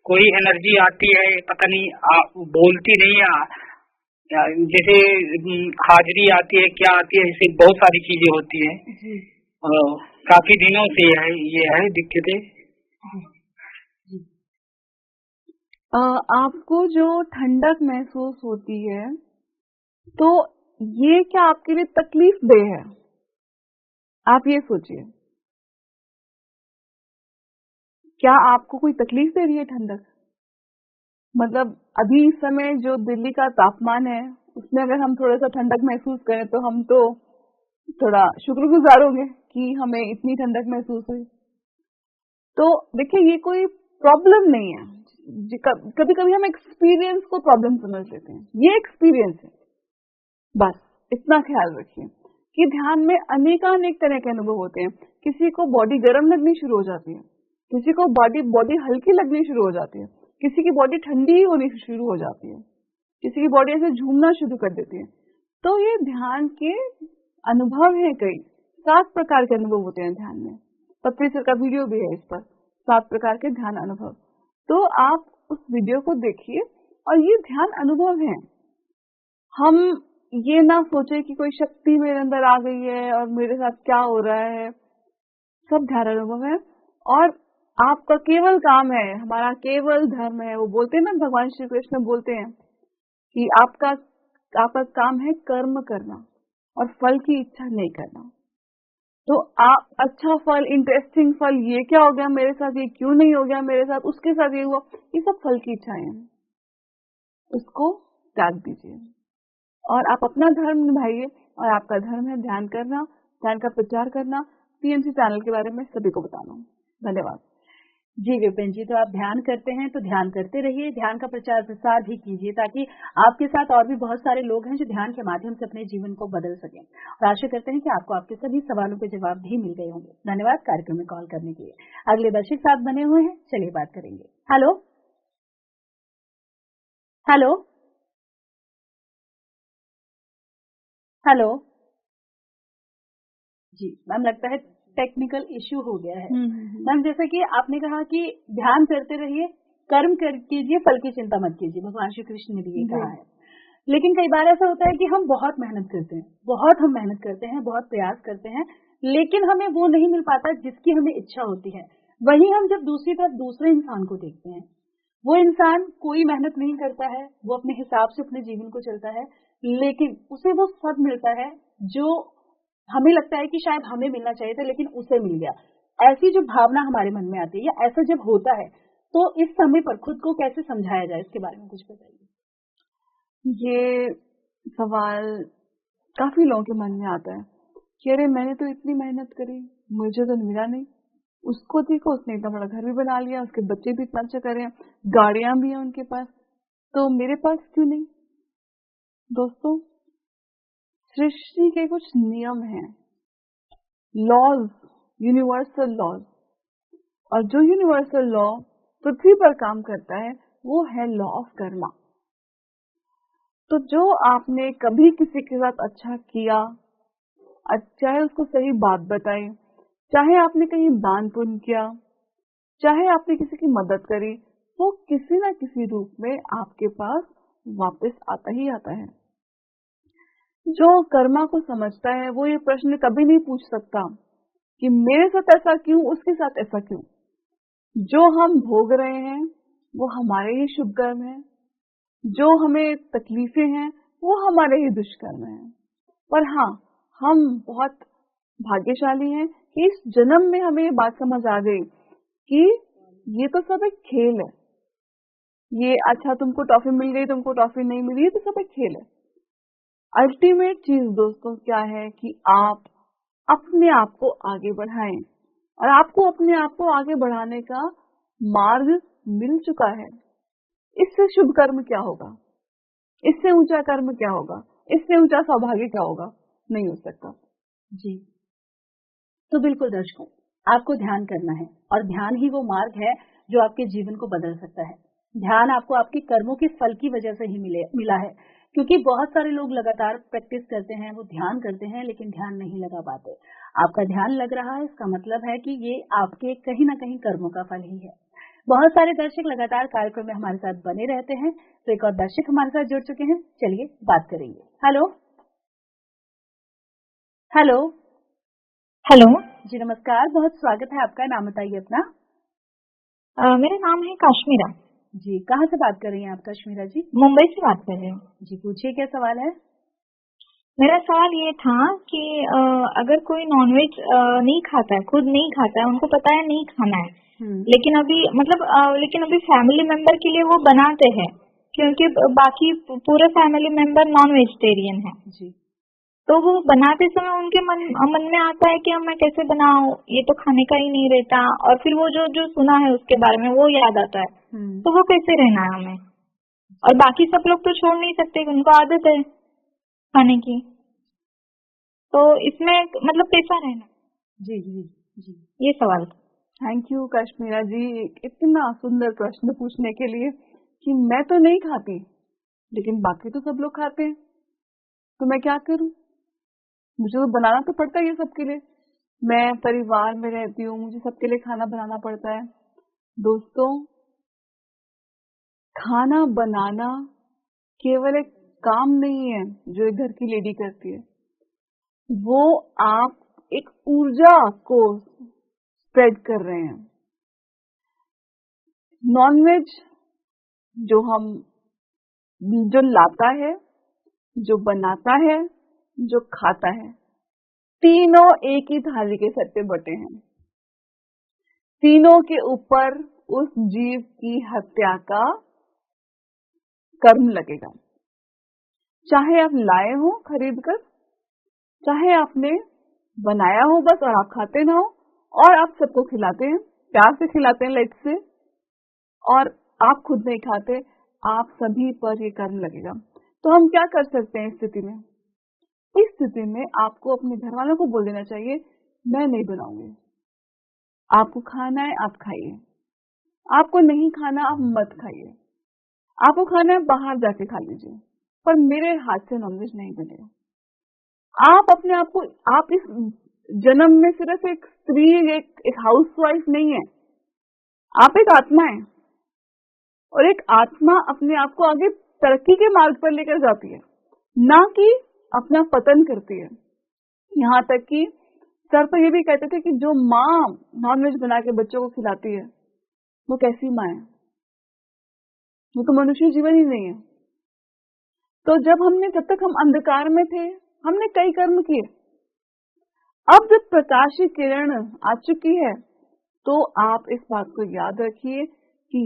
कोई एनर्जी आती है, पता नहीं बोलती नहीं है, जैसे हाजिरी आती है, क्या आती है, ऐसे बहुत सारी चीजें होती है। काफी दिनों से ये है दिक्कतें। आपको जो ठंडक महसूस होती है तो ये क्या आपके लिए तकलीफ देह है? आप ये सोचिए, क्या आपको कोई तकलीफ दे रही है ठंडक? मतलब अभी इस समय जो दिल्ली का तापमान है उसमें अगर हम थोड़ा सा ठंडक महसूस करें तो हम तो थोड़ा शुक्रगुजार होंगे कि हमें इतनी ठंडक महसूस हुई। तो देखिए, ये कोई प्रॉब्लम नहीं है। कभी कभी हम एक्सपीरियंस को प्रॉब्लम समझ लेते हैं, ये एक्सपीरियंस है, बस इतना ख्याल रखिए कि ध्यान में अनेकानेक तरह के अनुभव होते हैं। किसी को बॉडी गर्म लगनी शुरू हो जाती है, किसी को बॉडी हल्की लगनी शुरू हो जाती है, किसी की बॉडी ठंडी होनी शुरू हो जाती है, किसी की बॉडी ऐसे झूमना शुरू कर देती है। तो ये ध्यान के अनुभव है, कई 7 प्रकार के अनुभव होते हैं ध्यान में। पत्री सर का वीडियो भी है इस पर, 7 प्रकार के ध्यान अनुभव। तो आप उस वीडियो को देखिए और ये ध्यान अनुभव है। हम ये ना सोचे कि कोई शक्ति मेरे अंदर आ गई है और मेरे साथ क्या हो रहा है, सब ध्यान अनुभव है। और आपका केवल काम है, हमारा केवल धर्म है, वो बोलते हैं ना, भगवान श्री कृष्ण बोलते हैं कि आपका काम है कर्म करना और फल की इच्छा नहीं करना। तो आप अच्छा फल, इंटरेस्टिंग फल, ये क्या हो गया मेरे साथ, ये क्यों नहीं हो गया मेरे साथ, उसके साथ ये हुआ, ये सब फल की इच्छाएं हैं, उसको त्याग दीजिए और आप अपना धर्म निभाइए। और आपका धर्म है ध्यान करना, ध्यान का प्रचार करना, पीएमसी चैनल के बारे में सभी को बताना। धन्यवाद। जी विपिन जी, तो आप ध्यान करते हैं तो ध्यान करते रहिए, ध्यान का प्रचार प्रसार भी कीजिए ताकि आपके साथ और भी बहुत सारे लोग हैं जो ध्यान के माध्यम से अपने जीवन को बदल सकें। और आशा करते हैं कि आपको आपके सभी सवालों के जवाब भी मिल गए होंगे। धन्यवाद कार्यक्रम में कॉल करने के लिए। अगले दर्शक साथ बने हुए हैं, चलिए बात करेंगे। हेलो हेलो हेलो जी मैम, लगता है टेक्निकल इश्यू हो गया है। मैम, जैसा कि आपने कहा कि ध्यान करते रहिए, कर्म कीजिए, फल की चिंता मत कीजिए, भगवान श्री कृष्ण ने भी ये कहा है। लेकिन कई बार ऐसा होता है कि हम बहुत मेहनत करते हैं, बहुत प्रयास करते हैं, लेकिन हमें वो नहीं मिल पाता जिसकी हमें इच्छा होती है। वहीं हम जब दूसरी तरफ दूसरे इंसान को देखते हैं, वो इंसान कोई मेहनत नहीं करता है, वो अपने हिसाब से अपने जीवन को चलता है, लेकिन उसे वो सब मिलता है जो हमें लगता है कि शायद हमें मिलना चाहिए था लेकिन उसे मिल गया। ऐसी जो भावना हमारे मन में आती है या ऐसा जब होता है तो इस समय पर खुद को कैसे समझाया जाए, इसके बारे में कुछ बताइए। ये सवाल काफी लोगों के मन में आता है कि अरे मैंने तो इतनी मेहनत करी, मुझे तो मिला नहीं। उसको देखो, उसने इतना बड़ा घर भी बना लिया, उसके बच्चे भी इतना अच्छा कर रहे हैं, गाड़ियां भी हैं उनके पास, तो मेरे पास क्यों नहीं? दोस्तों, सृष्टि के कुछ नियम हैं, लॉज, यूनिवर्सल लॉज, और जो यूनिवर्सल लॉ पृथ्वी पर काम करता है वो है लॉ ऑफ कर्मा। तो जो आपने कभी किसी के साथ अच्छा किया, चाहे उसको सही बात बताई, चाहे आपने कहीं दान पुण्य किया, चाहे आपने किसी की मदद करी, वो किसी न किसी रूप में आपके पास वापस आता ही आता है। जो कर्मा को समझता है वो ये प्रश्न कभी नहीं पूछ सकता कि मेरे साथ ऐसा क्यों, उसके साथ ऐसा क्यों। जो हम भोग रहे हैं वो हमारे ही शुभ कर्म है, जो हमें तकलीफें हैं वो हमारे ही दुष्कर्म हैं। पर हाँ, हम बहुत भाग्यशाली हैं कि इस जन्म में हमें ये बात समझ आ गई कि ये तो सब एक खेल है। ये अच्छा तुमको टॉफी मिल गई, तुमको टॉफी नहीं मिली, ये तो सब एक खेल है। अल्टीमेट चीज दोस्तों क्या है कि आप अपने आप को आगे बढ़ाएं, और आपको अपने आप को आगे बढ़ाने का मार्ग मिल चुका है। इससे शुभ कर्म क्या होगा, इससे ऊंचा कर्म क्या होगा, इससे ऊंचा सौभाग्य क्या होगा, नहीं हो सकता। जी, तो बिल्कुल दर्शकों, आपको ध्यान करना है, और ध्यान ही वो मार्ग है जो आपके जीवन को बदल सकता है। ध्यान आपको आपके कर्मों के फल की वजह से ही मिला है, क्योंकि बहुत सारे लोग लगातार प्रैक्टिस करते हैं, वो ध्यान करते हैं लेकिन ध्यान नहीं लगा पाते। आपका ध्यान लग रहा है, इसका मतलब है कि ये आपके कहीं ना कहीं कर्मों का फल ही है। बहुत सारे दर्शक लगातार कार्यक्रम में हमारे साथ बने रहते हैं, तो एक और दर्शक हमारे साथ जुड़ चुके हैं, चलिए बात करेंगे। हेलो हेलो हेलो जी, नमस्कार, बहुत स्वागत है आपका। नाम बताइए अपना। मेरा नाम है काश्मीरा जी। कहाँ से बात कर रही हैं आप काश्मीरा जी? मुंबई से बात कर रही हूँ जी, पूछिए क्या सवाल है। मेरा सवाल ये था कि अगर कोई नॉनवेज नहीं खाता है, खुद नहीं खाता है, उनको पता है नहीं खाना है, लेकिन अभी फैमिली मेंबर के लिए वो बनाते हैं, क्योंकि बाकी पूरे फैमिली मेंबर नॉन वेजिटेरियन है जी। तो वो बनाते समय उनके मन में आता है कि अब मैं कैसे बनाऊं, ये तो खाने का ही नहीं रहता, और फिर वो जो सुना है उसके बारे में वो याद आता है। तो वो कैसे रहना है हमें? और बाकी सब लोग तो छोड़ नहीं सकते, उनको आदत है खाने की, तो इसमें मतलब कैसा रहना? जी जी जी, ये सवाल। थैंक यू काश्मीरा जी, इतना सुंदर प्रश्न पूछने के लिए कि मैं तो नहीं खाती लेकिन बाकी तो सब लोग खाते हैं, तो मैं क्या करूं? मुझे तो बनाना तो पड़ता है ये सबके लिए। मैं परिवार में रहती हूँ, मुझे सबके लिए खाना बनाना पड़ता है। दोस्तों, खाना बनाना केवल एक काम नहीं है जो एक घर की लेडी करती है, वो आप एक ऊर्जा को स्प्रेड कर रहे हैं। नॉनवेज जो लाता है, जो बनाता है, जो खाता है, तीनों एक ही थाली के सट्टे बटे हैं। तीनों के ऊपर उस जीव की हत्या का कर्म लगेगा। चाहे आप लाए हो खरीद कर, चाहे आपने बनाया हो बस और आप खाते ना हो, और आप सबको खिलाते हैं, प्यार से खिलाते हैं, लाइट से, और आप खुद नहीं खाते, आप सभी पर ये कर्म लगेगा। तो हम क्या कर सकते हैं इस स्थिति में? इस स्थिति में आपको अपने घर वालों को बोल देना चाहिए, मैं नहीं बनाऊंगी, आपको खाना है आप खाइए, आपको नहीं खाना आप मत खाइए, आपको खाना है बाहर जाके खा लीजिए, पर मेरे हाथ से नॉनवेज नहीं बनेगा। आप अपने आप को, आप इस जन्म में सिर्फ एक स्त्री, एक हाउसवाइफ नहीं है, आप एक आत्मा है, और एक आत्मा अपने आप को आगे तरक्की के मार्ग पर लेकर जाती है, ना कि अपना पतन करती है। यहाँ तक कि सर तो ये भी कहते थे कि जो माँ नॉनवेज बना के बच्चों को खिलाती है वो कैसी माँ है, वो तो मनुष्य जीवन ही नहीं है। तो जब तक हम अंधकार में थे, हमने कई कर्म किए। अब जब प्रकाश की किरण आ चुकी है, तो आप इस बात को याद रखिए कि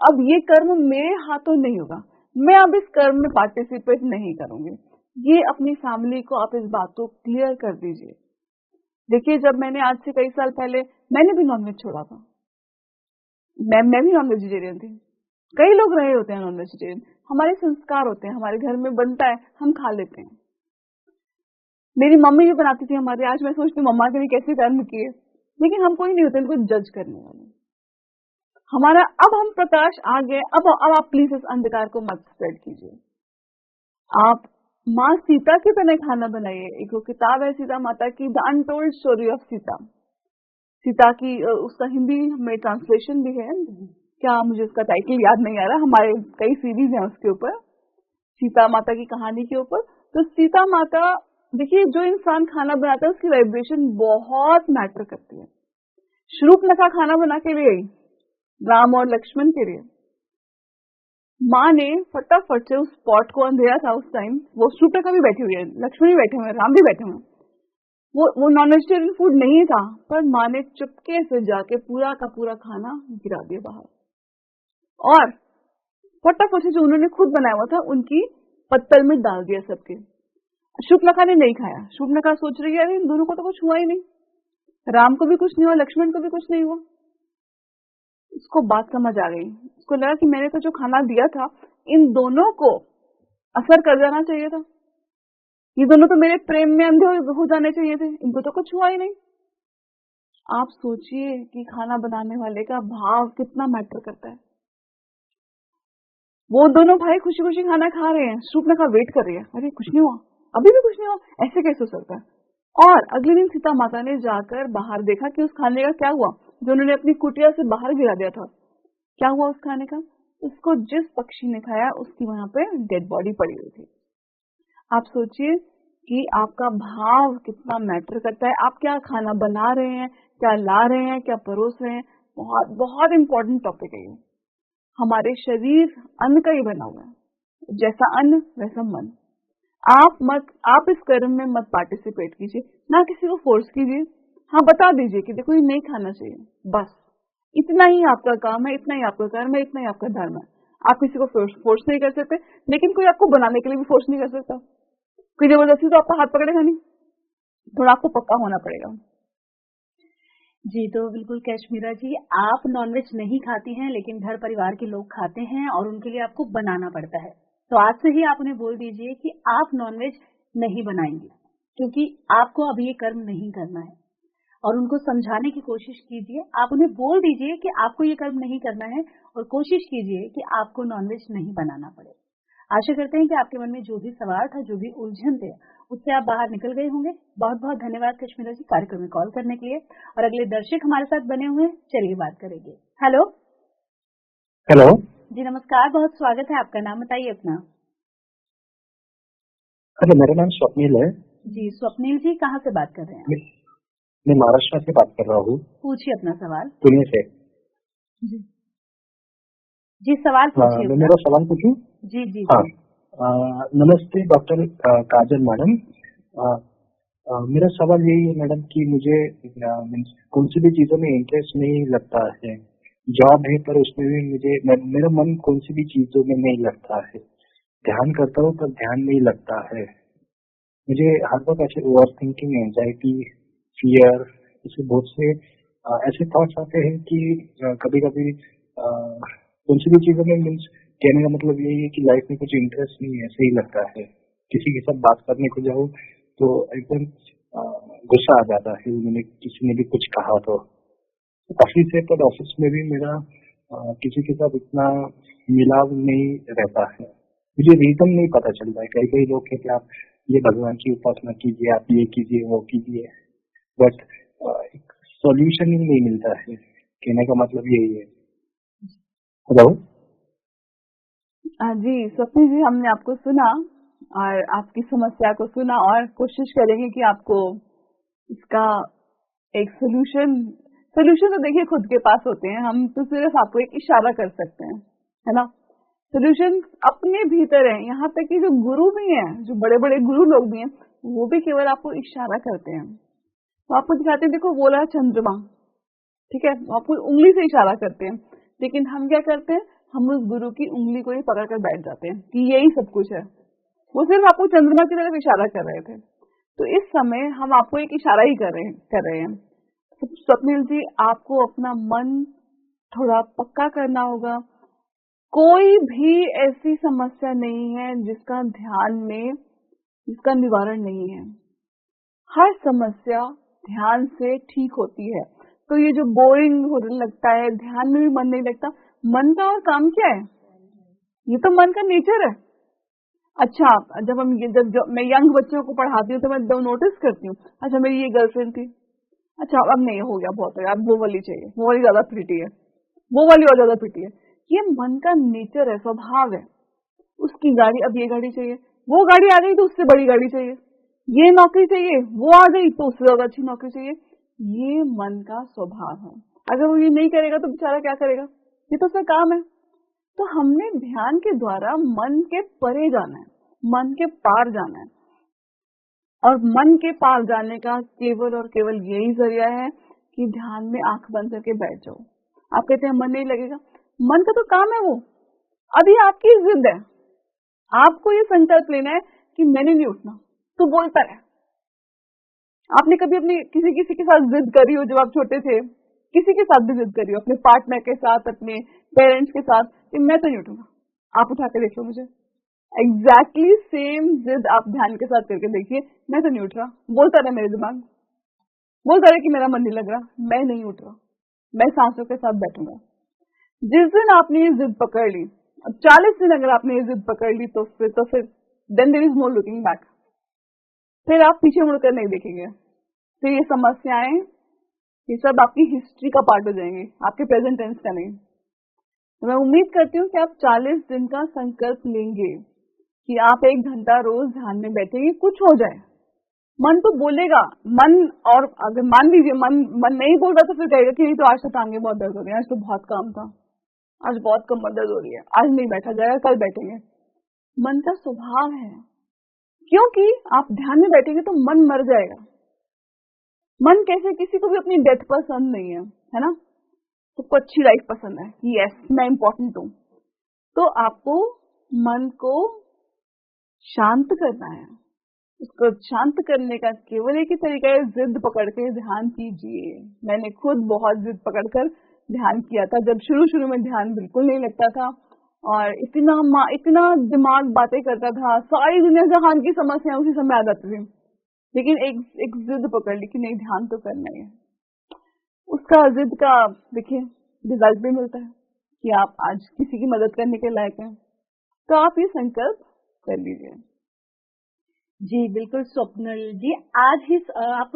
अब ये कर्म मेरे हाथों नहीं होगा, मैं अब इस कर्म में पार्टिसिपेट नहीं करूंगी। ये अपनी फैमिली को आप इस बात को क्लियर कर दीजिए। देखिए, जब मैंने आज से कई साल पहले, मैंने भी नॉनवेज छोड़ा था, मैं भी नॉन वेजिटेरियन थी, कई लोग रहे होते हैं नॉन वेजिटेरियन, हमारे संस्कार होते हैं, हमारे घर में बनता है, हम खा लेते हैं। मेरी मम्मी भी बनाती थी हमारे, आज मैं सोचती हूँ मम्मा के लिए कैसे कर्म किए, लेकिन हम कोई नहीं होते इनको जज करने वाले। हमारा अब हम प्रकाश आ गए। अब आप प्लीज इस अंधकार को मत स्प्रेड कीजिए। आप माँ सीता की तरह खाना बनाइए। एक वो किताब है सीता माता की, the untold story of Sita. Sita की उसका हिंदी में ट्रांसलेशन भी है, क्या मुझे उसका टाइटल याद नहीं आ रहा, हमारे कई सीरीज हैं उसके ऊपर, सीता माता की कहानी के ऊपर। तो सीता माता, देखिए जो इंसान खाना बनाता है उसकी वाइब्रेशन बहुत मैटर करती है। शूर्पणखा खाना बना के लिए राम और लक्ष्मण के लिए, माँ ने फटाफट से उस पॉट को, अंधेरा था उस टाइम, वो शूर्पणखा भी बैठी हुई है, लक्ष्मण भी बैठे हुए हैं, राम भी बैठे हुए हैं, वो नॉन वेजिटेरियन फूड नहीं था, पर माँ ने चुपके से जाके पूरा का पूरा खाना गिरा दिया बाहर और फटाफट से जो उन्होंने खुद बनाया हुआ था उनकी पत्तल में डाल दिया सबके। शूर्पणखा ने नहीं खाया। शूर्पणखा सोच रही है अरे इन दोनों को तो कुछ हुआ ही नहीं, राम को भी कुछ नहीं हुआ, लक्ष्मण को भी कुछ नहीं हुआ। उसको बात समझ आ गई, उसको लगा कि मैंने तो जो खाना दिया था इन दोनों को असर कर जाना चाहिए था, ये दोनों तो मेरे प्रेम में अंधे हो जाने चाहिए थे, इनको तो कुछ हुआ ही नहीं। आप सोचिए कि खाना बनाने वाले का भाव कितना मैटर करता है। वो दोनों भाई खुशी खुशी खाना खा रहे हैं, शूर्पणखा वेट कर रही है, अरे कुछ नहीं हुआ, अभी भी कुछ नहीं हुआ, ऐसे कैसे हो सकता है। और अगले दिन सीता माता ने जाकर बाहर देखा कि उस खाने का क्या हुआ जो उन्होंने अपनी कुटिया से बाहर गिरा दिया था। क्या हुआ उस खाने का? उसको जिस पक्षी ने खाया उसकी वहां पे डेड बॉडी पड़ी हुई थी। आप सोचिए कि आपका भाव कितना मैटर करता है। आप क्या खाना बना रहे हैं, क्या ला रहे हैं, क्या परोस रहे हैं, बहुत बहुत इंपॉर्टेंट टॉपिक है ये। हमारे शरीर अन्न का ही बना हुआ है, जैसा अन्न वैसा मन। आप इस कर्म में मत पार्टिसिपेट कीजिए, ना किसी को फोर्स कीजिए। हाँ, बता दीजिए कि देखो ये नहीं खाना चाहिए, बस इतना ही आपका काम है, इतना ही आपका कर्म है, इतना ही आपका धर्म है। आप किसी को फोर्स नहीं कर सकते, लेकिन कोई आपको बनाने के लिए भी फोर्स नहीं कर सकता। कोई जबरदस्ती तो आपका हाथ पकड़ेगा नहीं, थोड़ा आपको पक्का होना पड़ेगा। जी, तो बिल्कुल कैशमीरा जी, आप नॉनवेज नहीं खाती हैं लेकिन घर परिवार के लोग खाते हैं और उनके लिए आपको बनाना पड़ता है। तो आज से ही आप उन्हें बोल दीजिए कि आप नॉनवेज नहीं बनाएंगे, क्योंकि आपको अब ये कर्म नहीं करना है। और उनको समझाने की कोशिश कीजिए, आप उन्हें बोल दीजिए कि आपको ये कर्म नहीं करना है और कोशिश कीजिए कि आपको नॉनवेज नहीं बनाना पड़े। आशा करते हैं कि आपके मन में जो भी सवाल था, जो भी उलझन थे, उससे आप बाहर निकल गए होंगे। बहुत बहुत धन्यवाद कैशमीरा जी कार्यक्रम में कॉल करने के लिए। और अगले दर्शक हमारे साथ बने हुए, चलिए बात करेंगे। हेलो हेलो जी, नमस्कार, बहुत स्वागत है आपका। नाम बताइए अपना। अच्छा, मेरा नाम स्वप्निल है जी स्वप्निल जी, कहाँ से बात कर रहे हैं? मैं महाराष्ट्र से बात कर रहा हूँ। पूछिए अपना सवाल। पुणे से। जी सवाल पूछिए। मैं मेरा सवाल पूछूं? जी जी। हाँ, नमस्ते डॉक्टर काजल मैडम। मेरा सवाल यही है मैडम कि मुझे कौन सी भी चीजों में इंटरेस्ट नहीं लगता है। जॉब है पर उसमें भी मेरा मन कौन सी भी चीजों में नहीं लगता है। ध्यान करता हूँ पर ध्यान नहीं लगता है। मुझे हर वक्त ऐसे ओवर थिंकिंग, एंजाइटी, फियर, ऐसे बहुत से ऐसे थॉट्स आते हैं कि कभी कभी कौन सी भी चीजों में मीन्स कहने का मतलब यही है कि लाइफ में कुछ इंटरेस्ट नहीं है, सही लगता है। किसी के साथ बात करने को जाओ तो एकदम गुस्सा आ जाता है, उन्होंने किसी ने भी कुछ कहा तो काफी से पर ऑफिस में भी मेरा किसी के साथ इतना मिलाव नहीं रहता है। मुझे रीजन नहीं पता चलता है। कई कई लोग कहते हैं आप ये भगवान की उपासना कीजिए, आप ये कीजिए, वो कीजिए, बट एक सॉल्यूशन ही नहीं मिलता है। कहने का मतलब यही है। हेलो जी स्वप्निल जी, हमने आपको सुना और आपकी समस्या को सुना और कोशिश करेंगे कि आपको इसका एक सोल्यूशन तो देखिए खुद के पास होते हैं, हम तो सिर्फ आपको एक इशारा कर सकते हैं, है ना। सोल्यूशन अपने भीतर है। यहाँ तक कि जो गुरु भी हैं, जो बड़े बड़े गुरु लोग भी हैं, वो भी केवल आपको इशारा करते हैं। तो आपको दिखाते हैं, देखो वो रहा चंद्रमा, ठीक है, आपको उंगली से इशारा करते हैं, लेकिन हम क्या करते हैं, हम उस गुरु की उंगली को ही पकड़ कर बैठ जाते हैं कि यही सब कुछ है। वो सिर्फ आपको चंद्रमा की तरफ इशारा कर रहे थे। तो इस समय हम आपको एक इशारा ही कर रहे हैं। स्वप्निल जी, आपको अपना मन थोड़ा पक्का करना होगा। कोई भी ऐसी समस्या नहीं है जिसका जिसका निवारण नहीं है। हर समस्या ध्यान से ठीक होती है। तो ये जो बोरिंग होने लगता है, ध्यान में भी मन नहीं लगता। मन का और काम क्या है, ये तो मन का नेचर है। अच्छा, जब मैं यंग बच्चों को पढ़ाती हूँ तो मैं नोटिस करती हूँ, अच्छा मेरी ये गर्लफ्रेंड थी, अच्छा अब नहीं हो गया, बहुत हो गया, अब वो वाली चाहिए, वो वाली ज्यादा प्रिटी है, वो वाली और ज्यादा प्रिटी है। ये मन का नेचर है, स्वभाव है। उसकी गाड़ी, अब ये गाड़ी चाहिए, वो गाड़ी आ गई तो उससे बड़ी गाड़ी चाहिए, ये नौकरी चाहिए, वो आ गई तो उससे ज्यादा अच्छी नौकरी चाहिए। ये मन का स्वभाव है। अगर वो ये नहीं करेगा तो बेचारा क्या करेगा, ये तो उसका काम है। तो हमने ध्यान के द्वारा मन के परे जाना है, मन के पार जाना है। और मन के पार जाने का केवल और केवल यही जरिया है कि ध्यान में आंख बंद करके बैठ जाओ। आप कहते हैं मन नहीं लगेगा, मन का तो काम है वो, अभी आपकी जिद है, आपको ये संकल्प लेना है कि मैंने नहीं उठना, तो बोलता रहे। आपने कभी अपने किसी के साथ जिद करी हो जब आप छोटे थे, किसी के साथ भी जिद करी हो, अपने पार्टनर के साथ, अपने पेरेंट्स के साथ, कि मैं तो नहीं उठूंगा, आप उठा के देखो मुझे। एग्जैक्टली सेम जिद आप ध्यान के साथ करके देखिए, मैं तो नहीं उठ रहा, बोलता रहे मेरे दिमाग, बोलता रहे कि मेरा मन नहीं लग रहा, मैं नहीं उठ रहा, मैं सांसों के साथ बैठूंगा। जिस दिन आपने ये जिद पकड़ ली, अब 40 दिन अगर आपने ये जिद पकड़ ली तो फिर then there is no looking back. फिर आप पीछे मुड़कर नहीं देखेंगे, फिर ये समस्याएं, ये सब आपकी हिस्ट्री का पार्ट हो जाएंगे, आपके प्रेजेंट टेंस का नहीं। तो मैं उम्मीद करती हूँ कि आप 40 दिन का संकल्प लेंगे कि आप 1 घंटा रोज ध्यान में बैठेंगे, कुछ हो जाए। मन तो बोलेगा, मन, और अगर मान लीजिए मन नहीं बोल रहा तो फिर कहेगा कि नहीं, तो आज तो टांगे बहुत दर्द हो रही है, आज तो बहुत काम था, आज बहुत कमर दर्द हो रही है, आज नहीं बैठा जाएगा, कल बैठेंगे। मन का स्वभाव है, क्योंकि आप ध्यान में बैठेंगे तो मन मर जाएगा। मन कैसे, किसी को भी अपनी डेथ पसंद नहीं है ना, सबको अच्छी लाइफ पसंद है, यस मैं इम्पोर्टेंट हूँ। तो आपको मन को शांत करना है, उसको शांत करने का केवल एक ही तरीका है, जिद पकड़ के ध्यान कीजिए। मैंने खुद बहुत जिद पकड़कर ध्यान किया था, जब शुरू में ध्यान बिल्कुल नहीं लगता था और इतना दिमाग बातें करता था, सारी दुनिया जहान की समस्या उसी समय आ जाती थी, लेकिन एक जिद पकड़ ली कि नहीं, ध्यान तो करना ही है। उसका जिद का देखिए रिजल्ट भी मिलता है कि आप आज किसी की मदद करने के लायक हैं। तो आप ये संकल्प कर लीजिए। जी बिल्कुल स्वप्निल जी, आज ही आप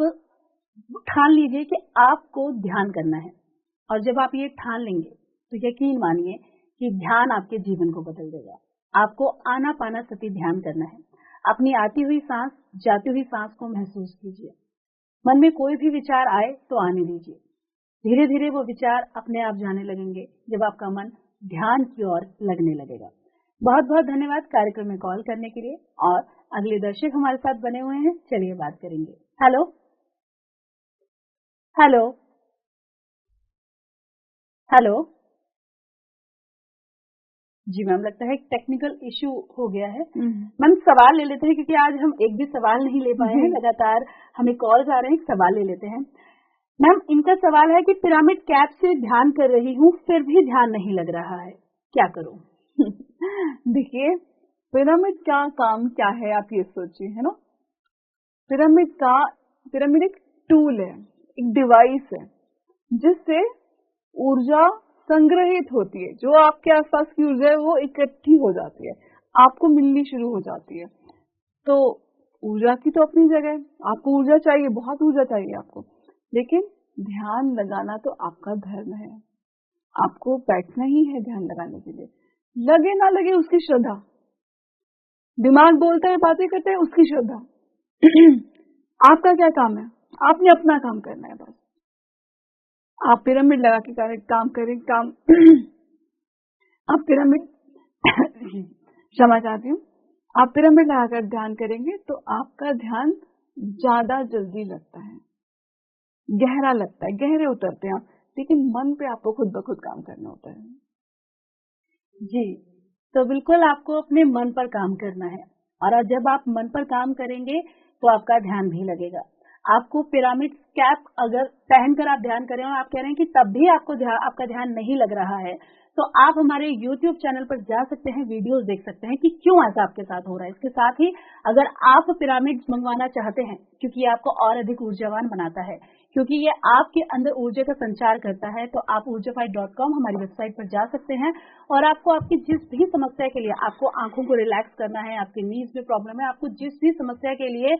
ठान लीजिए कि आपको ध्यान करना है, और जब आप ये ठान लेंगे तो यकीन मानिए कि ध्यान आपके जीवन को बदल देगा। आपको आनापानसति ध्यान करना है। अपनी आती हुई सांस, जाती हुई सांस को महसूस कीजिए। मन में कोई भी विचार आए तो आने दीजिए, धीरे धीरे वो विचार अपने आप जाने लगेंगे जब आपका मन ध्यान की ओर लगने लगेगा। बहुत बहुत धन्यवाद कार्यक्रम में कॉल करने के लिए। और अगले दर्शक हमारे साथ बने हुए हैं, चलिए बात करेंगे। हेलो हेलो हेलो जी मैम, लगता है टेक्निकल इशू हो गया है। मैम सवाल ले लेते हैं, क्योंकि आज हम एक भी सवाल नहीं ले पाए हैं, लगातार हमें कॉल्स आ रहे हैं, सवाल ले लेते हैं। मैम इनका सवाल है कि पिरामिड कैप से ध्यान कर रही हूँ, फिर भी ध्यान नहीं लग रहा है, क्या करूँ? देखिए पिरामिड का काम क्या है, आप ये सोचिए, है ना। पिरामिड एक टूल है, एक डिवाइस है, जिससे ऊर्जा संग्रहित होती है। जो आपके आसपास की ऊर्जा है वो इकट्ठी हो जाती है, आपको मिलनी शुरू हो जाती है। तो ऊर्जा की तो अपनी जगह है, आपको ऊर्जा चाहिए, बहुत ऊर्जा चाहिए आपको, लेकिन ध्यान लगाना तो आपका धर्म है। आपको बैठना ही है ध्यान लगाने के लिए, लगे ना लगे उसकी श्रद्धा। दिमाग बोलता है, बातें करते हैं, उसकी श्रद्धा। आपका क्या काम है? आपने अपना काम करना है बस। आप पिरामिड लगा के काम करें, आप पिरामिड क्षमा चाहती हूँ, आप पिरामिड लगाकर ध्यान करेंगे तो आपका ध्यान ज्यादा जल्दी लगता है, गहरा लगता है, गहरे उतरते हैं आप, लेकिन मन पे आपको खुद ब खुद काम करना होता है। जी, तो बिल्कुल आपको अपने मन पर काम करना है, और जब आप मन पर काम करेंगे तो आपका ध्यान भी लगेगा। आपको पिरामिड कैप अगर पहनकर आप ध्यान करें और आप कह रहे हैं कि तब भी आपका ध्यान नहीं लग रहा है, तो आप हमारे YouTube चैनल पर जा सकते हैं, वीडियोस देख सकते हैं कि क्यों ऐसा आपके साथ हो रहा है। इसके साथ ही अगर आप पिरामिड मंगवाना चाहते हैं, क्योंकि ये आपको और अधिक ऊर्जावान बनाता है, क्योंकि ये आपके अंदर ऊर्जा का संचार करता है, तो आप urjafy.com हमारी वेबसाइट पर जा सकते हैं और आपको आपकी जिस भी समस्या के लिए, आपको आंखों को रिलैक्स करना है, आपके नीज में प्रॉब्लम है, आपको जिस भी समस्या के लिए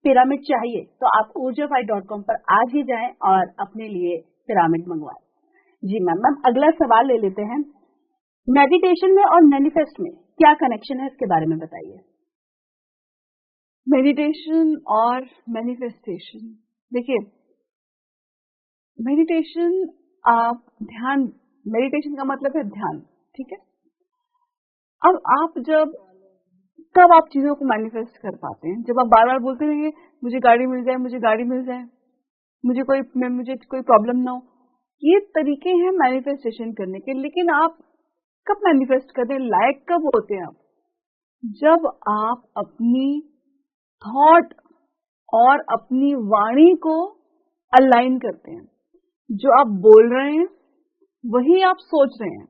पिरामिड चाहिए, तो आप urjafy.com पर आज ही जाएं और अपने लिए पिरामिड मंगवाएं। जी मैम, अगला सवाल ले लेते हैं। मेडिटेशन में और मैनिफेस्ट में क्या कनेक्शन है, इसके बारे में बताइए। मेडिटेशन और मैनिफेस्टेशन, देखिए मेडिटेशन, आप ध्यान, मेडिटेशन का मतलब है ध्यान, ठीक है। अब आप कब आप चीजों को मैनिफेस्ट कर पाते हैं, जब आप बार बार बोलते रहिए मुझे गाड़ी मिल जाए, मुझे गाड़ी मिल जाए, मुझे कोई प्रॉब्लम ना हो। ये तरीके हैं मैनिफेस्टेशन करने के। लेकिन आप कब मैनिफेस्ट करने लायक कब होते हैं आप? जब आप अपनी थॉट और अपनी वाणी को अलाइन करते हैं। जो आप बोल रहे हैं वही आप सोच रहे हैं।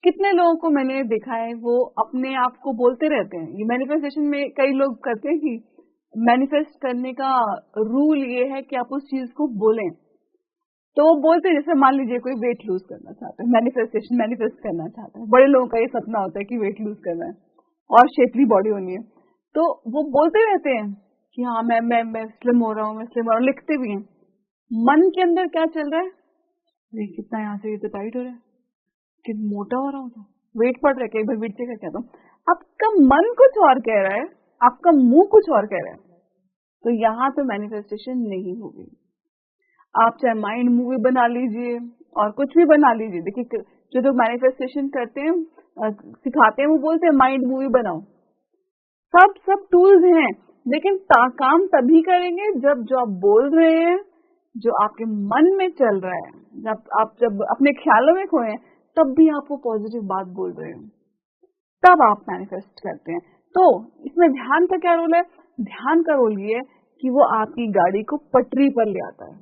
कितने लोगों को मैंने देखा है वो अपने आप को बोलते रहते हैं। ये मैनिफेस्टेशन में कई लोग करते हैं कि मैनिफेस्ट करने का रूल ये है कि आप उस चीज को बोलें। तो वो बोलते हैं, जैसे मान लीजिए कोई वेट लूज करना चाहता है, मैनिफेस्ट करना चाहता है। बड़े लोगों का ये सपना होता है कि वेट लूज करना है और शेपली बॉडी होनी है, तो वो बोलते रहते हैं कि हाँ मैं स्लिम हो रहा हूँ, मैं स्लिम हो रहा हूँ, लिखते भी हैं। मन के अंदर क्या चल रहा है, कितना यहाँ से ये तो टाइट हो रहा है, कि मोटा हो रहा हूँ, वेट बढ़ रहा है, कई बार वेट चेक कहता हूँ। आपका मन कुछ और कह रहा है, आपका मुंह कुछ और कह रहा है, तो यहाँ पे मैनिफेस्टेशन नहीं होगी। आप चाहे माइंड मूवी बना लीजिए और कुछ भी बना लीजिए। देखिए जो लोग मैनिफेस्टेशन करते हैं, सिखाते हैं, वो बोलते हैं माइंड मूवी बनाओ। सब टूल्स हैं, लेकिन काम तभी करेंगे जब आप बोल रहे हैं, जो आपके मन में चल रहा है, जब अपने ख्यालों में खोए, तब भी आप वो पॉजिटिव बात बोल रहे हैं, तब आप मैनिफेस्ट करते हैं। तो इसमें ध्यान का क्या रोल है? ध्यान का रोल ये है कि वो आपकी गाड़ी को पटरी पर ले आता है।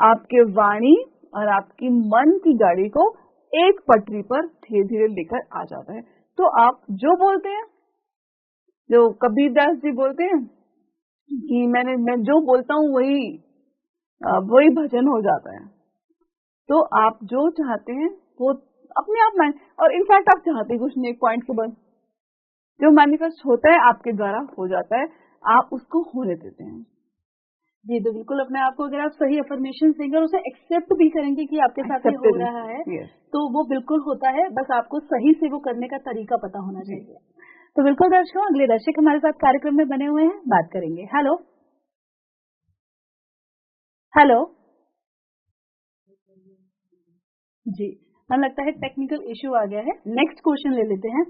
आपके वाणी और आपकी मन की गाड़ी को एक पटरी पर धीरे धीरे लेकर आ जाता है। तो आप जो बोलते हैं, जो कबीरदास जी बोलते हैं कि मैं जो बोलता हूँ वही भजन हो जाता है। तो आप जो चाहते हैं वो अपने आप में, और इनफैक्ट आप चाहते कुछ नहीं, एक पॉइंट के बाद जो मैनिफेस्ट होता है आपके द्वारा हो जाता है, आप उसको होने देते हैं। जी, तो बिल्कुल अपने आप को अगर आप सही अफर्मेशन देंगे और उसे एक्सेप्ट भी करेंगे कि आपके साथ ये हो रहा है, तो वो बिल्कुल होता है। बस आपको सही से वो करने का तरीका पता होना चाहिए। तो बिल्कुल दर्शकों, अगले दर्शक हमारे साथ कार्यक्रम में बने हुए हैं, बात करेंगे। हेलो जी, हमें लगता है टेक्निकल इश्यू आ गया है। नेक्स्ट क्वेश्चन ले लेते हैं।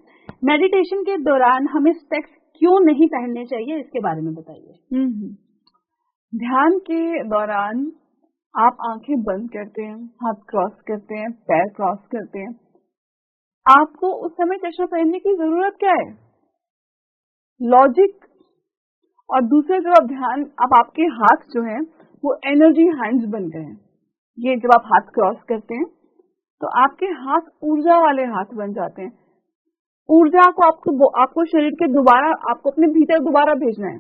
मेडिटेशन के दौरान हमें स्पेक्स क्यों नहीं पहनने चाहिए, इसके बारे में बताइए। ध्यान के दौरान आप आंखें बंद करते हैं, हाथ क्रॉस करते हैं, पैर क्रॉस करते हैं। आपको उस समय चश्मा पहनने की जरूरत क्या है? लॉजिक। और दूसरा, जब आप ध्यान, अब आपके हाथ जो हैं वो एनर्जी हैंड्स बन गए हैं। ये जब आप हाथ क्रॉस करते हैं तो आपके हाथ ऊर्जा वाले हाथ बन जाते हैं। ऊर्जा को आपको शरीर के दोबारा, आपको अपने भीतर दोबारा भेजना है।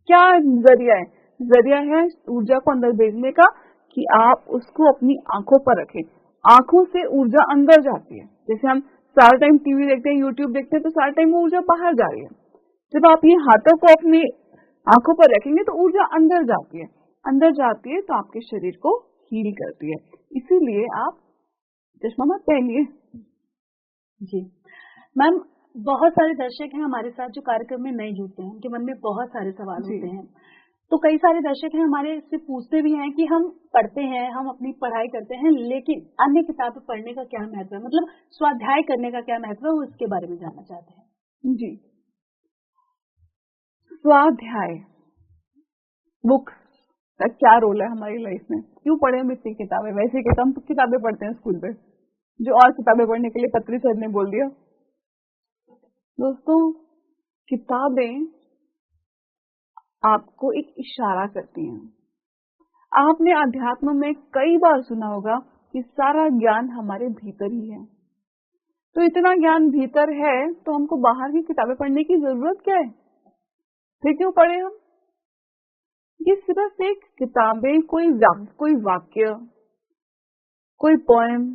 क्या जरिया है? जरिया है ऊर्जा को अंदर भेजने का कि आप उसको अपनी आंखों पर रखें। आंखों से ऊर्जा अंदर जाती है। जैसे हम सारा टाइम टीवी देखते हैं, यूट्यूब देखते हैं, तो सारा टाइम वो ऊर्जा बाहर जा रही है। जब आप ये हाथों को अपनी आंखों पर रखेंगे तो ऊर्जा अंदर जाती है। अंदर जाती है तो आपके शरीर को हील करती है। इसीलिए आप चश्मा मत पहनिए। जी मैम, बहुत सारे दर्शक हैं हमारे साथ जो कार्यक्रम में नहीं जुड़ते हैं, उनके मन में बहुत सारे सवाल होते हैं। तो कई सारे दर्शक हैं हमारे से पूछते भी हैं कि हम पढ़ते हैं, हम अपनी पढ़ाई करते हैं, लेकिन अन्य किताबें पढ़ने का क्या महत्व है, मतलब स्वाध्याय करने का क्या महत्व है, वो इसके बारे में जानना चाहते हैं। जी, स्वाध्याय, बुक्स का क्या रोल है हमारी लाइफ में? क्यों पढ़े हम इतनी किताबें? वैसे हम किताबें पढ़ते हैं स्कूल पे, जो और किताबें पढ़ने के लिए पत्री सर ने बोल दिया। दोस्तों, किताबें आपको एक इशारा करती हैं। आपने अध्यात्म में कई बार सुना होगा कि सारा ज्ञान हमारे भीतर ही है। तो इतना ज्ञान भीतर है तो हमको बाहर की किताबें पढ़ने की जरूरत क्या है? फिर क्यों पढ़े हम? ये सिर्फ एक किताबें, कोई वाक्य, कोई पोएम,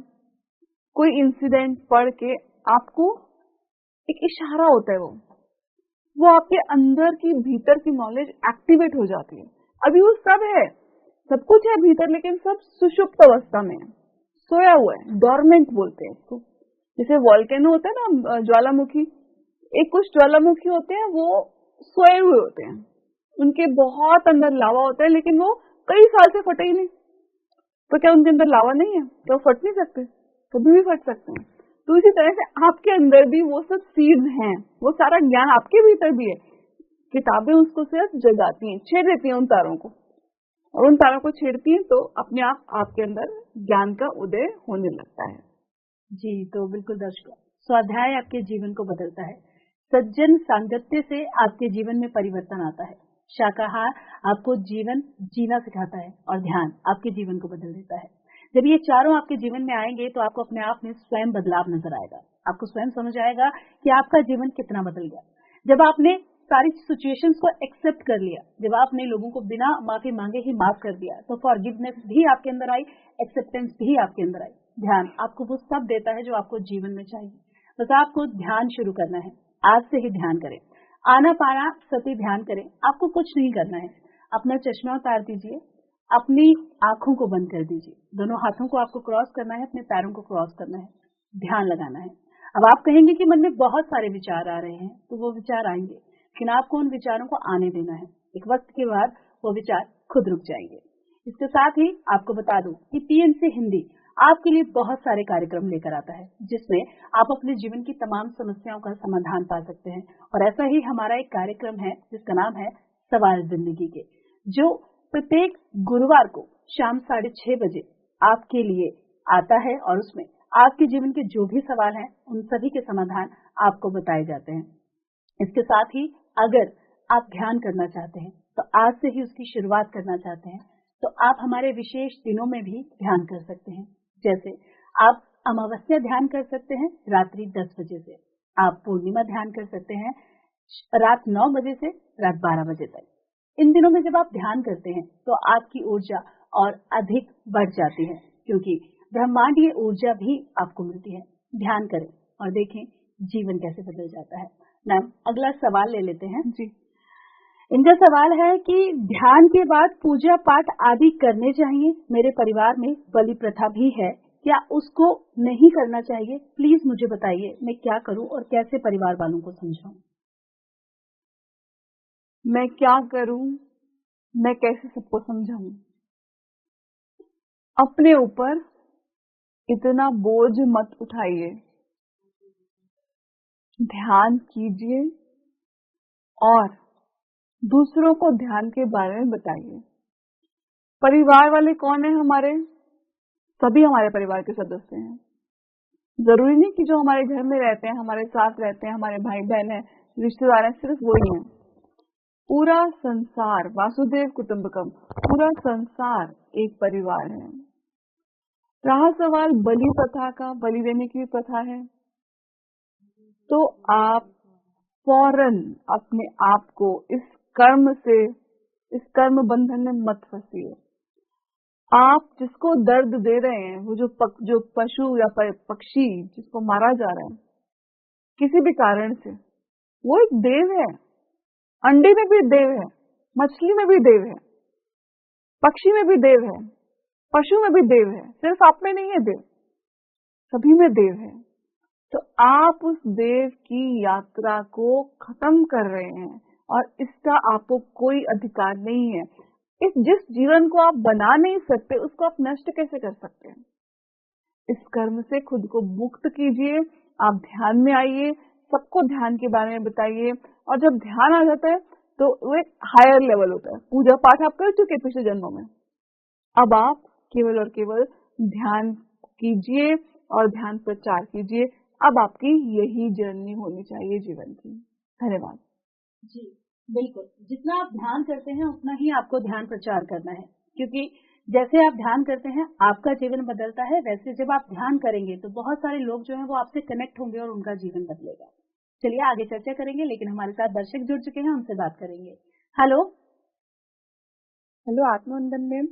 कोई इंसिडेंट पढ़ के आपको एक इशारा होता है, वो आपके अंदर की भीतर की नॉलेज एक्टिवेट हो जाती है। अभी वो सब है, सब कुछ है भीतर, लेकिन सब सुषुप्त अवस्था में है, सोया हुआ है, डोरमेंट बोलते हैं इसको। जैसे वोल्केनो होता है ना, ज्वालामुखी, एक कुछ ज्वालामुखी होते हैं वो सोए हुए होते हैं, उनके बहुत अंदर लावा होता है, लेकिन वो कई साल से फटे ही नहीं। तो क्या उनके अंदर लावा नहीं है? तो फट नहीं सकते? कभी भी फट सकते हैं। तो इसी तरह से आपके अंदर भी वो सब सीड्स हैं, वो सारा ज्ञान आपके भीतर भी है। किताबें उसको सिर्फ जगाती हैं, छेड़ देती हैं उन तारों को, और उन तारों को छेड़ती हैं तो अपने आप आपके अंदर ज्ञान का उदय होने लगता है। जी, तो बिल्कुल दर्शकों, स्वाध्याय आपके जीवन को बदलता है। सज्जन सांगत्य से आपके जीवन में परिवर्तन आता है। शाकाहार आपको जीवन जीना सिखाता है और ध्यान आपके जीवन को बदल देता है। जब ये चारों आपके जीवन में आएंगे तो आपको अपने आप में स्वयं बदलाव नजर आएगा। आपको स्वयं समझ आएगा कि आपका जीवन कितना बदल गया। जब आपने सारी सिचुएशंस को एक्सेप्ट कर लिया, जब आपने लोगों को बिना माफी मांगे ही माफ कर दिया, तो फॉरगिवनेस भी आपके अंदर आई, एक्सेप्टेंस भी आपके अंदर आई। ध्यान आपको वो सब देता है जो आपको जीवन में चाहिए। बस आपको ध्यान शुरू करना है। आज से ही ध्यान करें, आना पाना सती ध्यान करें। आपको कुछ नहीं करना है, अपना चश्मा उतार दीजिए, अपनी आंखों को बंद कर दीजिए, दोनों हाथों को आपको क्रॉस करना है, अपने पैरों को क्रॉस करना है, ध्यान लगाना है। अब आप कहेंगे कि मन में बहुत सारे विचार आ रहे हैं, तो वो विचार आएंगे, लेकिन आपको उन विचारों को आने देना है। एक वक्त के बाद वो विचार खुद रुक जाएंगे। इसके साथ ही आपको बता दूं कि पीएमसी हिंदी आपके लिए बहुत सारे कार्यक्रम लेकर आता है, जिसमें आप अपने जीवन की तमाम समस्याओं का समाधान पा सकते हैं। और ऐसा ही हमारा एक कार्यक्रम है जिसका नाम है सवाल जिंदगी के, जो प्रत्येक गुरुवार को शाम 6:30 बजे आपके लिए आता है, और उसमें आपके जीवन के जो भी सवाल हैं उन सभी के समाधान आपको बताए जाते हैं। इसके साथ ही अगर आप ध्यान करना चाहते हैं, तो आज से ही उसकी शुरुआत करना चाहते हैं, तो आप हमारे विशेष दिनों में भी ध्यान कर सकते हैं। जैसे आप अमावस्या ध्यान कर सकते हैं रात्रि 10 बजे से, आप पूर्णिमा ध्यान कर सकते हैं रात 9 बजे से रात 12 बजे तक। इन दिनों में जब आप ध्यान करते हैं तो आपकी ऊर्जा और अधिक बढ़ जाती है, क्योंकि ब्रह्मांडीय ऊर्जा भी आपको मिलती है। ध्यान करें और देखें जीवन कैसे बदल जाता है। मैम, अगला सवाल ले लेते हैं जी। इनका सवाल है कि ध्यान के बाद पूजा पाठ आदि करने चाहिए। मेरे परिवार में बलि प्रथा भी है, क्या उसको नहीं करना चाहिए? प्लीज मुझे बताइए, मैं क्या करूं और कैसे परिवार वालों को समझाऊं? मैं क्या करूं, मैं कैसे सबको समझाऊं? अपने ऊपर इतना बोझ मत उठाइए, ध्यान कीजिए और दूसरों को ध्यान के बारे में बताइए। परिवार वाले कौन है हमारे? सभी हमारे परिवार के सदस्य हैं। जरूरी नहीं कि जो हमारे घर में रहते हैं, हमारे साथ रहते हैं, हमारे भाई बहन है, रिश्तेदार हैं, सिर्फ वही हैं। पूरा संसार, वासुदेव कुटुंबकम, पूरा संसार एक परिवार है। रहा सवाल बलि प्रथा का, बलि देने की भी प्रथा है, तो आप फौरन अपने आप को इस कर्म बंधन में मत फंसिए। आप जिसको दर्द दे रहे हैं, वो जो पशु या पक्षी जिसको मारा जा रहा है किसी भी कारण से, वो एक देव है। अंडे में भी देव है, मछली में भी देव है, पक्षी में भी देव है, पशु में भी देव है, सिर्फ आप में नहीं है देव, सभी में देव है। तो आप उस देव की यात्रा को खत्म कर रहे हैं और इसका आपको कोई अधिकार नहीं है। जिस जीवन को आप बना नहीं सकते उसको आप नष्ट कैसे कर सकते हैं? इस कर्म से खुद को मुक्त कीजिए। आप ध्यान में आइए, सबको ध्यान के बारे में बताइए, और जब ध्यान आ जाता है तो वो एक हायर लेवल होता है। पूजा पाठ आप कर चुके पिछले जन्मों में, अब आप केवल और केवल ध्यान कीजिए और ध्यान प्रचार कीजिए। अब आपकी यही जर्नी होनी चाहिए जीवन की। धन्यवाद जी बिल्कुल, जितना आप ध्यान करते हैं उतना ही आपको ध्यान प्रचार करना है, क्योंकि जैसे आप ध्यान करते हैं आपका जीवन बदलता है, वैसे जब आप ध्यान करेंगे तो बहुत सारे लोग जो हैं वो आपसे कनेक्ट होंगे और उनका जीवन बदलेगा। चलिए आगे चर्चा करेंगे, लेकिन हमारे साथ दर्शक जुड़ चुके हैं, उनसे बात करेंगे। हेलो हेलो, आत्मवंदन मैम।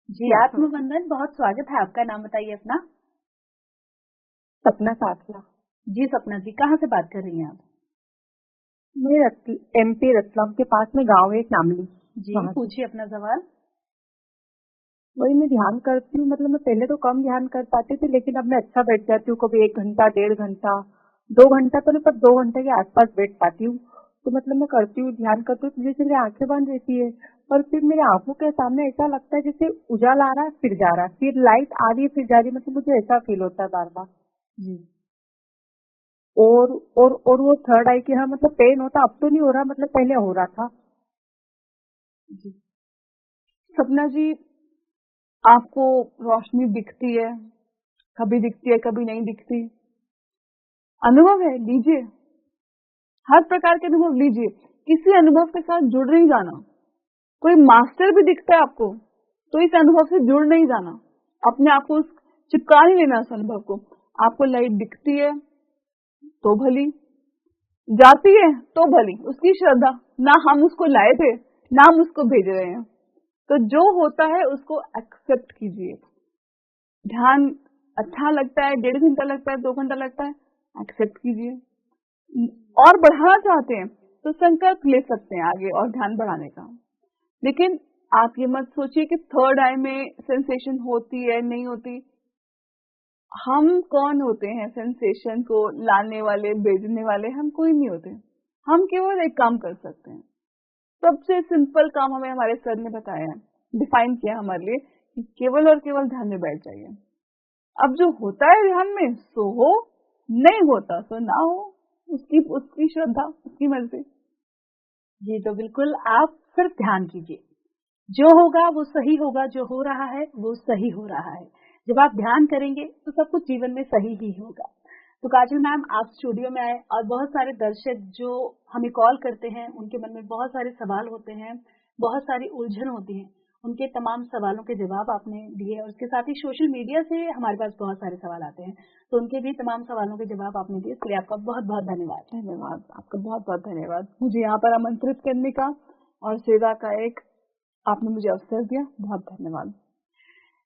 जी आत्मवंदन, बहुत स्वागत है आपका। नाम बताइए अपना। सपना काफला। जी सपना जी, कहाँ से बात कर रही हैं आप? मैं MP रतलाम के पास में गांव है नामली। जी पूछिए अपना सवाल। वही मैं ध्यान करती हूँ, मतलब मैं पहले तो कम ध्यान कर पाती थी, लेकिन अब मैं अच्छा बैठ जाती हूँ। कभी 1 घंटा, 1.5 घंटा, 2 घंटा तो नहीं, पर 2 घंटे के आसपास बैठ पाती हूँ। तो मतलब मैं करती हूँ, ध्यान करती हूँ, जैसे मेरी आंखें बंद रहती है और फिर मेरी आंखों के सामने ऐसा लगता है जैसे उजाला आ रहा है फिर जा रहा है, फिर लाइट आ रही है फिर जा रही है, मतलब मुझे ऐसा फील होता है बार बार जी। और वो थर्ड आई की, हाँ मतलब पेन होता, अब तो नहीं हो रहा, मतलब पहले हो रहा था जी। सपना जी, आपको रोशनी दिखती है, कभी दिखती है कभी नहीं दिखती, अनुभव है, लीजिए, हर प्रकार के अनुभव लीजिए, किसी अनुभव के साथ जुड़ नहीं जाना। कोई मास्टर भी दिखता है आपको तो इस अनुभव से जुड़ नहीं जाना, अपने आप को चिपका नहीं लेना उस अनुभव को। आपको लाइट दिखती है तो भली, जाती है तो भली, उसकी श्रद्धा, ना हम उसको लाए थे ना हम उसको भेज रहे हैं, तो जो होता है उसको एक्सेप्ट कीजिए। ध्यान अच्छा लगता है, 1.5 घंटा लगता है, 2 घंटा लगता है, एक्सेप्ट कीजिए। और बढ़ाना चाहते हैं तो संकल्प ले सकते हैं आगे और ध्यान बढ़ाने का। लेकिन आप ये मत सोचिए कि थर्ड आई में सेंसेशन होती है नहीं होती। हम कौन होते हैं सेंसेशन को लाने वाले, भेजने वाले? हम कोई नहीं होते। हम केवल एक काम कर सकते हैं, सबसे सिंपल काम हमें हमारे सर ने बताया है, डिफाइन किया हमारे लिए कि केवल और केवल ध्यान में बैठ जाइए। अब जो होता है ध्यान में सो हो, नहीं होता सो ना हो, उसकी श्रद्धा, उसकी मर्जी। जी तो बिल्कुल आप सिर्फ ध्यान कीजिए, जो होगा वो सही होगा, जो हो रहा है वो सही हो रहा है। जब आप ध्यान करेंगे तो सब कुछ जीवन में सही ही होगा। तो काजल मैम, आप स्टूडियो में आए और बहुत सारे दर्शक जो हमें कॉल करते हैं, उनके मन में बहुत सारे सवाल होते हैं, बहुत सारी उलझन होती है, उनके तमाम सवालों के जवाब आपने दिए और उसके साथ ही सोशल मीडिया से हमारे पास बहुत सारे सवाल आते हैं, तो उनके भी तमाम सवालों के जवाब आपने दिए, इसलिए आपका बहुत बहुत धन्यवाद। धन्यवाद, आपका बहुत बहुत धन्यवाद मुझे यहाँ पर आमंत्रित करने का और सेवा का एक आपने मुझे अवसर दिया, बहुत धन्यवाद।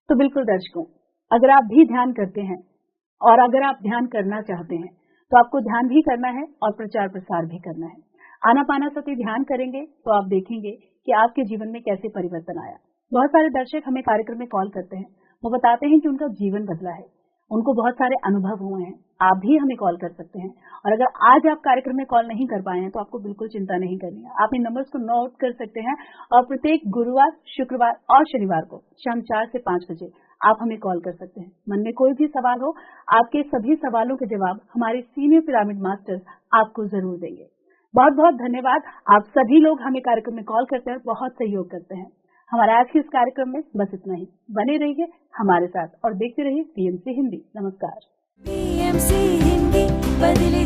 तो बिल्कुल दर्शकों, अगर आप भी ध्यान करते हैं और अगर आप ध्यान करना चाहते हैं तो आपको ध्यान भी करना है और प्रचार प्रसार भी करना है। आनापानासति ध्यान करेंगे तो आप देखेंगे कि आपके जीवन में कैसे परिवर्तन आया। बहुत सारे दर्शक हमें कार्यक्रम में कॉल करते हैं, वो बताते हैं कि उनका जीवन बदला है, उनको बहुत सारे अनुभव हुए हैं। आप भी हमें कॉल कर सकते हैं और अगर आज आप कार्यक्रम में कॉल नहीं कर पाए हैं तो आपको बिल्कुल चिंता नहीं करनी है। आप इन नंबर्स को नोट कर सकते हैं और प्रत्येक गुरुवार, शुक्रवार और शनिवार को शाम 4 से 5 बजे आप हमें कॉल कर सकते हैं। मन में कोई भी सवाल हो, आपके सभी सवालों के जवाब हमारे सीनियर पिरामिड मास्टर्स आपको जरूर देंगे। बहुत बहुत धन्यवाद। आप सभी लोग हमें कार्यक्रम में कॉल करते हैं, बहुत सहयोग करते हैं। हमारे आज के इस कार्यक्रम में बस इतना ही। बने रहिए हमारे साथ और देखते रहिए PMC हिंदी। नमस्कार। PMC हिंदी बदले